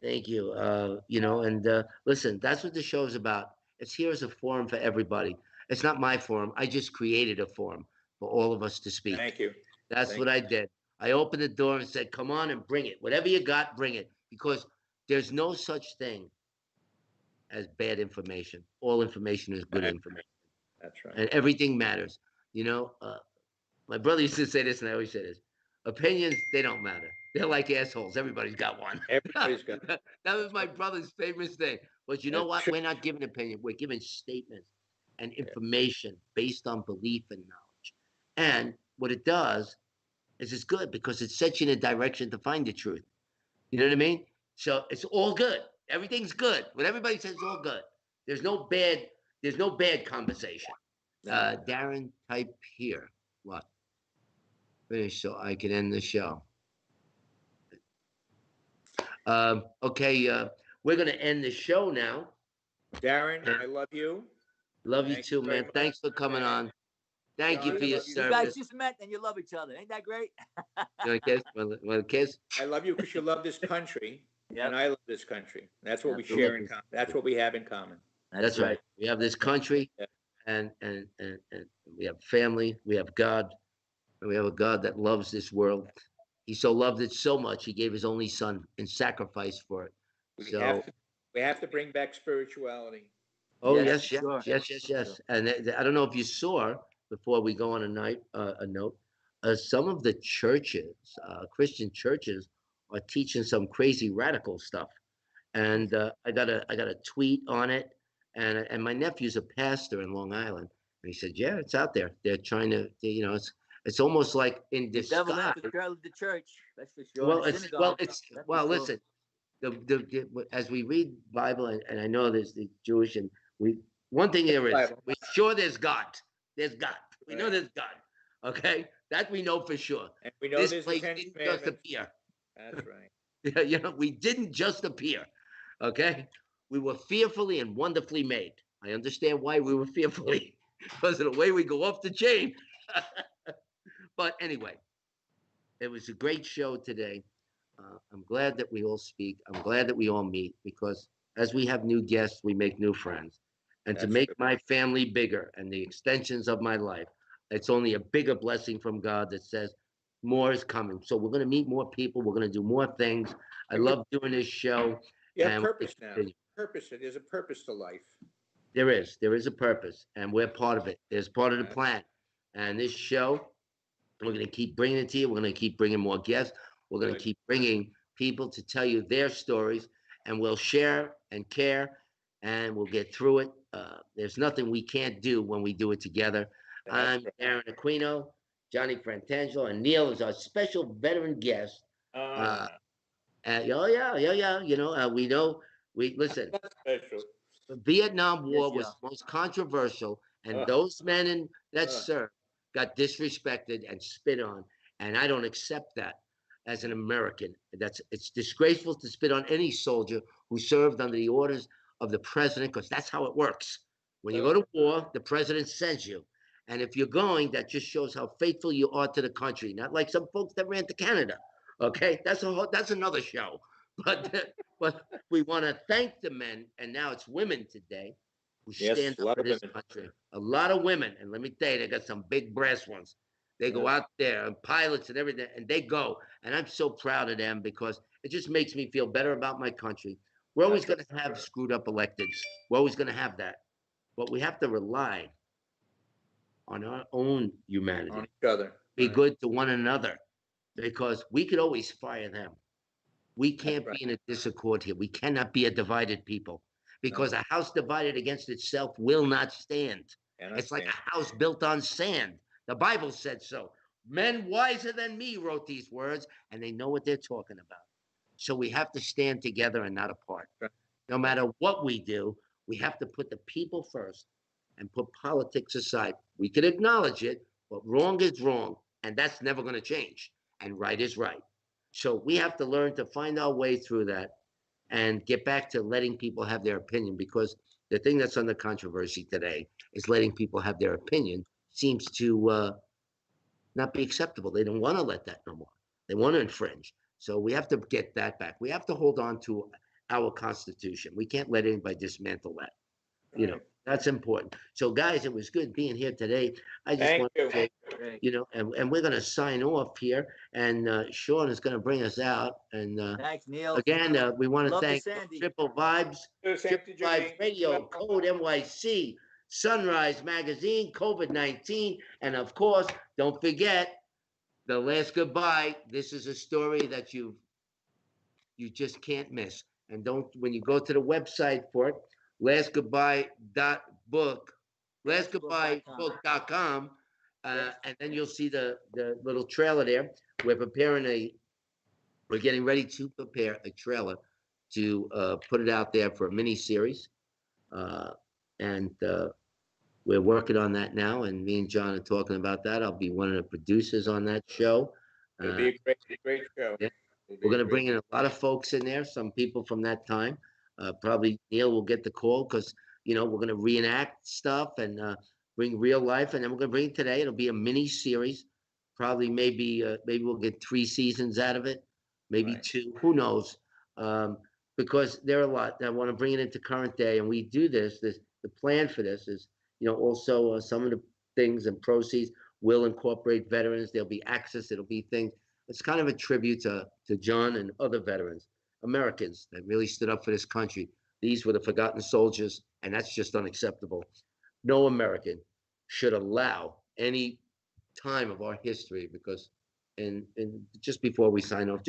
thank you. And listen, that's what the show is about. It's here as a forum for everybody. It's not my forum. I just created a forum for all of us to speak. Thank you. That's Thank what I did. I opened the door and said, "Come on and bring it. Whatever you got, bring it." Because there's no such thing as bad information. All information is good information, That's right. and everything matters. My brother used to say this, and I always say this: opinions, they don't matter. They're like assholes. Everybody's got one. Everybody's got. That was my brother's famous thing. But you know That's what? true. We're not giving opinion. We're giving statements and information based on belief and knowledge. And what it does is it's good because it sets you in a direction to find the truth. You know what I mean? So it's all good. Everything's good. What everybody says is all good. There's no bad conversation. Darren, type here. What? Finish so I can end the show. Okay, we're gonna end the show now. Darren, I love you. Love you Thank too, you very man. much. Thanks for coming on. Thank you John, for I your love you. You guys service. just met and you love each other. Ain't that great? You want a kiss? Want a kiss? I love you because you love this country, Yep. and I love this country. That's what we Absolutely. share in common. That's what we have in common. That's right. We have this country, Yeah. and we have family. We have God, and we have a God that loves this world. He so loved it so much, he gave his only son in sacrifice for it. So, We have to bring back spirituality. oh Yes, yes, sure. yes. And I don't know if you saw before we go on a note. Some of the churches, Christian churches, are teaching some crazy radical stuff. And I got a tweet on it, and my nephew's a pastor in Long Island, and he said, "Yeah, it's out there. They're trying to, It's almost like in The devil disguise. infiltrated the church. That's for sure. Well, And the it's synagogue. well, it's That's for well. sure. Listen, as we read Bible, and I know there's the Jewish, and we one thing there is Bible. we're sure there's God. There's God. We know Right. there's God. Okay, that we know for sure. And we know This there's the place 10 didn't just commandments. appear. That's right. We didn't just appear. Okay, we were fearfully and wonderfully made. I understand why we were fearfully because of the way we go off the chain. But anyway, it was a great show today. I'm glad that we all speak. I'm glad that we all meet because as we have new guests, we make new friends. And to That's make true. my family bigger and the extensions of my life, it's only a bigger blessing from God that says more is coming. So we're going to meet more people. We're going to do more things. I love doing this show. You have And purpose now. Purpose. There's a purpose to life. there is a purpose, and we're part of it. There's part of the Right. plan. And this show, we're going to keep bringing it to you. We're going to keep bringing more guests. We're going to Good. keep bringing people to tell you their stories, and we'll share and care, and we'll get through it. There's nothing we can't do when we do it together. That's I'm Aaron Aquino, Johnny Frantangelo, and Neil is our special veteran guest. right. Oh yeah. We know. We listen. That's special. The Vietnam Yes, War was yeah. the most controversial, and Uh, those men that uh. served got disrespected and spit on, and I don't accept that as an American. It's disgraceful to spit on any soldier who served under the orders of the president, because that's how it works. When you go to war, the president sends you, and if you're going, that just shows how faithful you are to the country. Not like some folks that ran to Canada. Okay, that's another show, but but we want to thank the men, and now it's women today who Yes, stand a up lot for of this women. country. A lot of women, and let me tell you, they got some big brass ones. They go Yeah. out there and pilots and everything, and they go. And I'm so proud of them because it just makes me feel better about my country. We're always That's going to have screwed up electeds. We're always going to have that, but we have to rely on our own humanity. On each other. Be Right. good to one another, because we could always fire them. We can't right. be in a discord here. We cannot be a divided people, because No. a house divided against itself will not stand. And It's like stand. a house built on sand. The Bible said so. Men wiser than me wrote these words, and they know what they're talking about. So we have to stand together and not apart. Right. No matter what we do, we have to put the people first and put politics aside. We can acknowledge it, but wrong is wrong, and that's never going to change. And right is right. So we have to learn to find our way through that and get back to letting people have their opinion, because the thing that's under controversy today is letting people have their opinion seems to not be acceptable. They don't want to let that no more. They want to infringe. So we have to get that back. We have to hold on to our Constitution. We can't let anybody dismantle that. Right. That's important. So, guys, it was good being here today. I just Thank want you. to say, Great. and we're going to sign off here, and Sean is going to bring us out. And Thanks, Neil. again, we want to Love to thank Sandy. Triple Vibes, Thank Triple you, Vibes Johnny. Radio, Code NYC, Sunrise Magazine, COVID-19, and of course, don't forget The Last Goodbye. This is a story that you just can't miss. And don't, when you go to the website for it, lastgoodbye.book, lastgoodbyebook.com, and then you'll see the little trailer there. We're getting ready to prepare a trailer to put it out there for a mini series, and we're working on that now. And me and John are talking about that. I'll be one of the producers on that show. It'll be a great show. Yeah. It'll be We're going to great- bring in a lot of folks in there, some people from that time. Probably Neil will get the call because, we're going to reenact stuff and bring real life. And then we're going to bring it today. It'll be a mini series. Probably maybe we'll get 3 seasons out of it, maybe Right. 2. Who knows? Because there are a lot. I want to bring it into current day. And we do this. The plan for this is, also some of the things and proceeds will incorporate veterans. There'll be access. It'll be things. It's kind of a tribute to John and other veterans, Americans that really stood up for this country. These were the forgotten soldiers, and that's just unacceptable. No American should allow any time of our history, because and just before we sign off,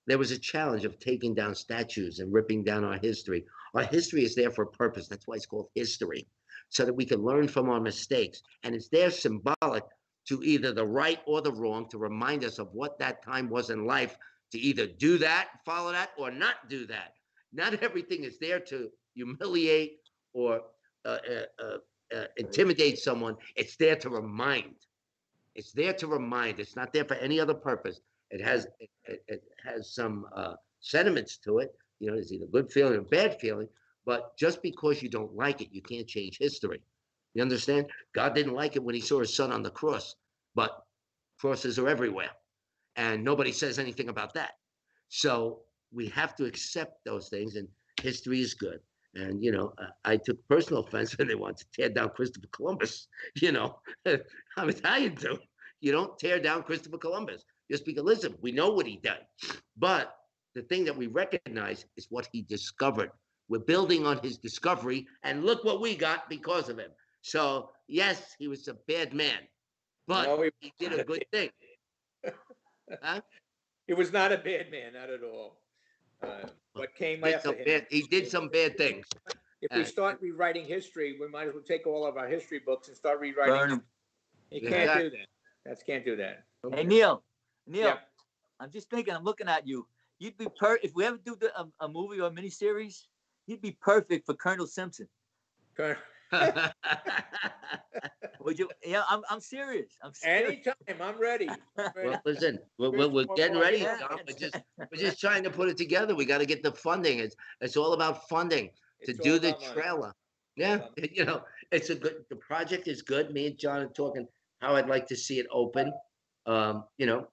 there was a challenge of taking down statues and ripping down our history. Our history is there for a purpose. That's why it's called history, so that we can learn from our mistakes. And it's there symbolic to either the right or the wrong, to remind us of what that time was in life, to either do that, follow that, or not do that. Not everything is there to humiliate or uh, uh, intimidate someone. It's there to remind. It's there to remind. It's not there for any other purpose. It has some sentiments to it. You know, there's either good feeling or bad feeling. But just because you don't like it, you can't change history. You understand? God didn't like it when he saw his son on the cross, but crosses are everywhere, and nobody says anything about that. So we have to accept those things, and history is good. And I took personal offense when they wanted to tear down Christopher Columbus. You know, I'm Italian too. You don't tear down Christopher Columbus just because. Listen, we know what he did, but the thing that we recognize is what he discovered. We're building on his discovery, and look what we got because of him. So yes, he was a bad man, but No, he did a good thing. Huh? he was not a bad man, not at all. What came after him? He did some bad things. If we start rewriting history, we might as well take all of our history books and start rewriting Burn them. 'em. You can't do that. Can't do that. Hey, Neil, Yeah. I'm just thinking, I'm looking at you. You'd be if we ever do a movie or a miniseries, you'd be perfect for Colonel Simpson. Would you? Yeah, I'm serious. I'm serious. Anytime, I'm ready. Well, listen, we're getting ready. Tom. We're just trying to put it together. We got to get the funding. It's all about funding to It's do all the about money. trailer. Yeah, it's a good. The project is good. Me and John are talking how I'd like to see it open. And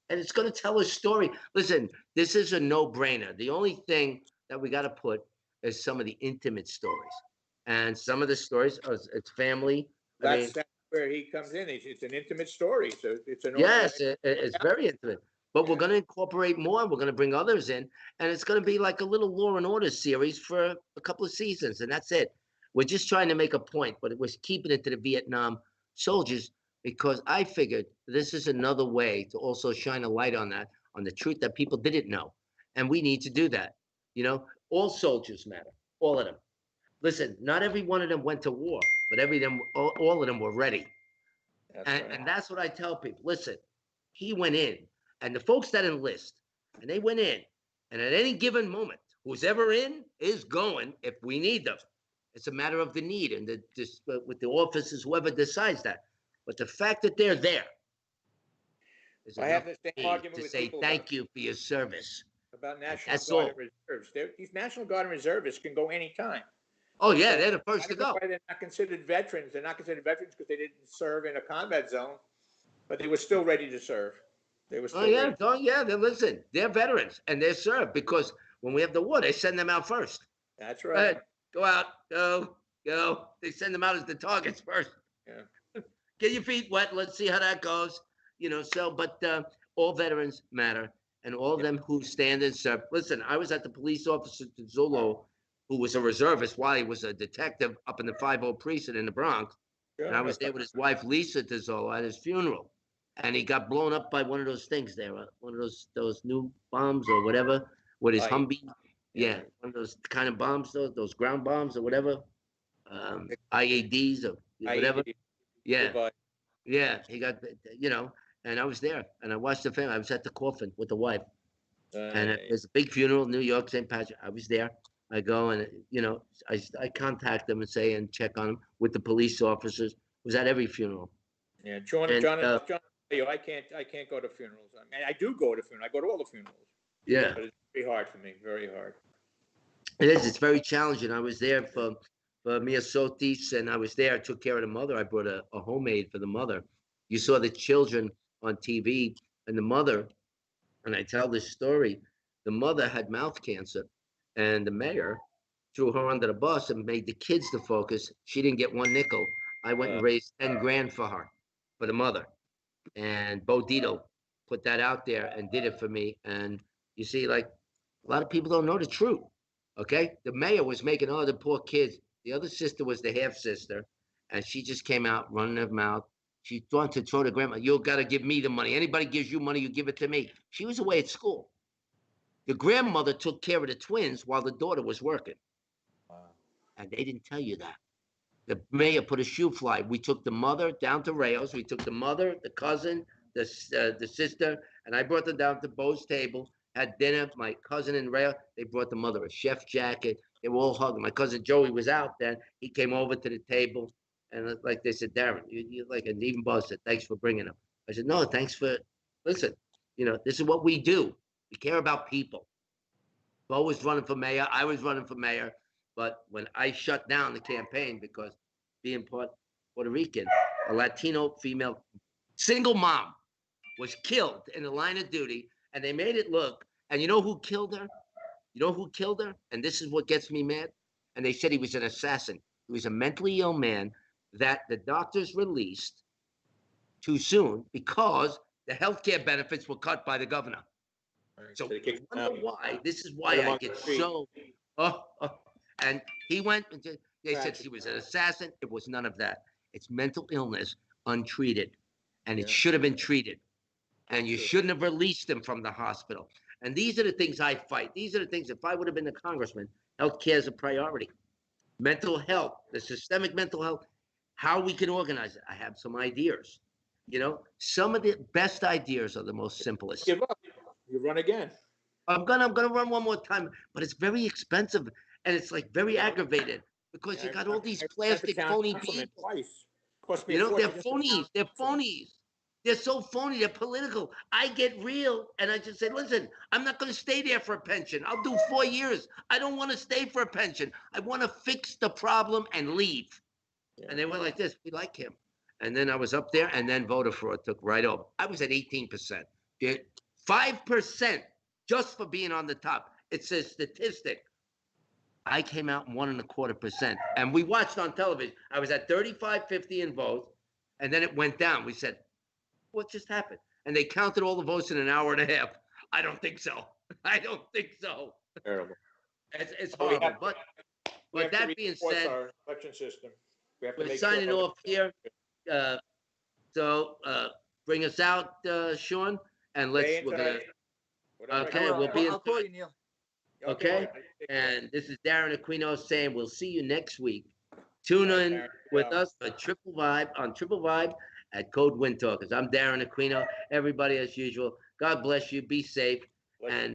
it's going to tell a story. Listen, this is a no-brainer. The only thing that we got to put is some of the intimate stories, and some of the stories are it's family. That's where he comes in. It's an intimate story. So it's an Yes, it's very intimate. But we're going to incorporate more. We're going to bring others in, and it's going to be like a little Law and Order series for a couple of seasons, and that's it. We're just trying to make a point, but we're keeping it to the Vietnam soldiers because I figured this is another way to also shine a light on that, on the truth that people didn't know, and we need to do that. All soldiers matter, all of them. Listen, not every one of them went to war, but all of them were ready. And that's what I tell people. Listen, he went in, and the folks that enlist, and they went in, and at any given moment, who's ever in is going if we need them. It's a matter of the need and with the officers, whoever decides that. But the fact that they're there is I enough have the same to argument with say people thank you for your service. about National That's Guard all. and Reserves. These National Guard and Reservists can go anytime. Oh yeah, So they're the I first to don't know go. why they're not considered veterans. They're not considered veterans because they didn't serve in a combat zone, but they were still ready to serve. They were still ready. Oh yeah. Listen, they're veterans and they're served because when we have the war, they send them out first. That's Go right. ahead, go out, go. They send them out as the targets first. Yeah. Get your feet wet. Let's see how that goes. But all veterans matter, and all of them who stand and serve. Listen, I was at the police officer Zolo, who was a reservist while he was a detective up in the 50 precinct in the Bronx, and I was there with his wife Lisa Tizzolo at his funeral, and he got blown up by one of those things there, one of those new bombs or whatever, with his Humvee. Yeah, one of those kind of bombs, those ground bombs or whatever, IEDs or whatever. Yeah, yeah. He got, and I was there, and I watched the family. I was at the coffin with the wife, and there's a big funeral in New York, St. Patrick. I was there. I go and I contact them and say and check on them with the police officers. Was at every funeral. Yeah, John, I can't go to funerals. I mean, I do go to funerals. I go to all the funerals. Yeah, but it's very hard for me. Very hard. it is. It's very challenging. I was there for Mia Sotis, and I was there. I took care of the mother. I brought a homemade for the mother. You saw the children on TV, and the mother. And I tell this story. The mother had mouth cancer, and the mayor threw her under the bus and made the kids the focus. She didn't get one nickel. I went and raised 10 grand for her, for the mother. And Bo Dito put that out there and did it for me. And you see, like, a lot of people don't know the truth. Okay. The mayor was making all the poor kids. The other sister was the half sister, and she just came out running her mouth. She wanted to throw the grandma, you got to give me the money. Anybody gives you money, you give it to me. She was away at school. The grandmother took care of the twins while the daughter was working. Wow. And they didn't tell you that. The mayor put a shoe fly. We took the mother down to Rails. We took the mother, the cousin, the sister, and I brought them down to Bo's table. Had dinner. My cousin and Rail, they brought the mother a chef jacket. They were all hugging. My cousin Joey was out then. He came over to the table, and like they said, Darren, you like, and even Bo said, thanks for bringing him. I said, no, thanks for. Listen, this is what we do. We care about people. Bo was running for mayor. I was running for mayor. But when I shut down the campaign because being Puerto Rican, a Latino female single mom was killed in the line of duty, and they made it look. And you know who killed her? You know who killed her? And this is what gets me mad. And they said he was an assassin. He was a mentally ill man that the doctors released too soon because the health care benefits were cut by the governor. So I wonder why. This is why I get so. And he went. They said he was an assassin. It was none of that. It's mental illness untreated, and it should have been treated. And you shouldn't have released him from the hospital. And these are the things I fight. These are the things. If I would have been the congressman, health care is a priority. Mental health, the systemic mental health, how we can organize it. I have some ideas. Some of the best ideas are the most simplest. Give up. You run again. I'm gonna run one more time, but it's very expensive and it's like very aggravated because you got all these plastic phony people. They're phonies. They're phonies. They're so phony. They're political. I get real and I just say, listen, I'm not going to stay there for a pension. I'll do 4 years. I don't want to stay for a pension. I want to fix the problem and leave. Yeah. And they went like this. We like him. And then I was up there and then voter fraud took right over. I was at 18%. 5% just for being on the top. It's a statistic. I came out 1.25%. And we watched on television. I was at 35-50 in votes. And then it went down. We said, what just happened? And they counted all the votes in an hour and a half. I don't think so. I don't think so. Terrible. It's horrible. But that being said, our election system. We're signing off here. So bring us out, Sean, and we're gonna. Okay, we'll be in. I'll call you, Neil. Okay, and this is Darren Aquino saying we'll see you next week. Tune in with us for Triple Vibe on Triple Vibe at Code Wind Talkers. I'm Darren Aquino. Everybody, as usual, God bless you. Be safe and.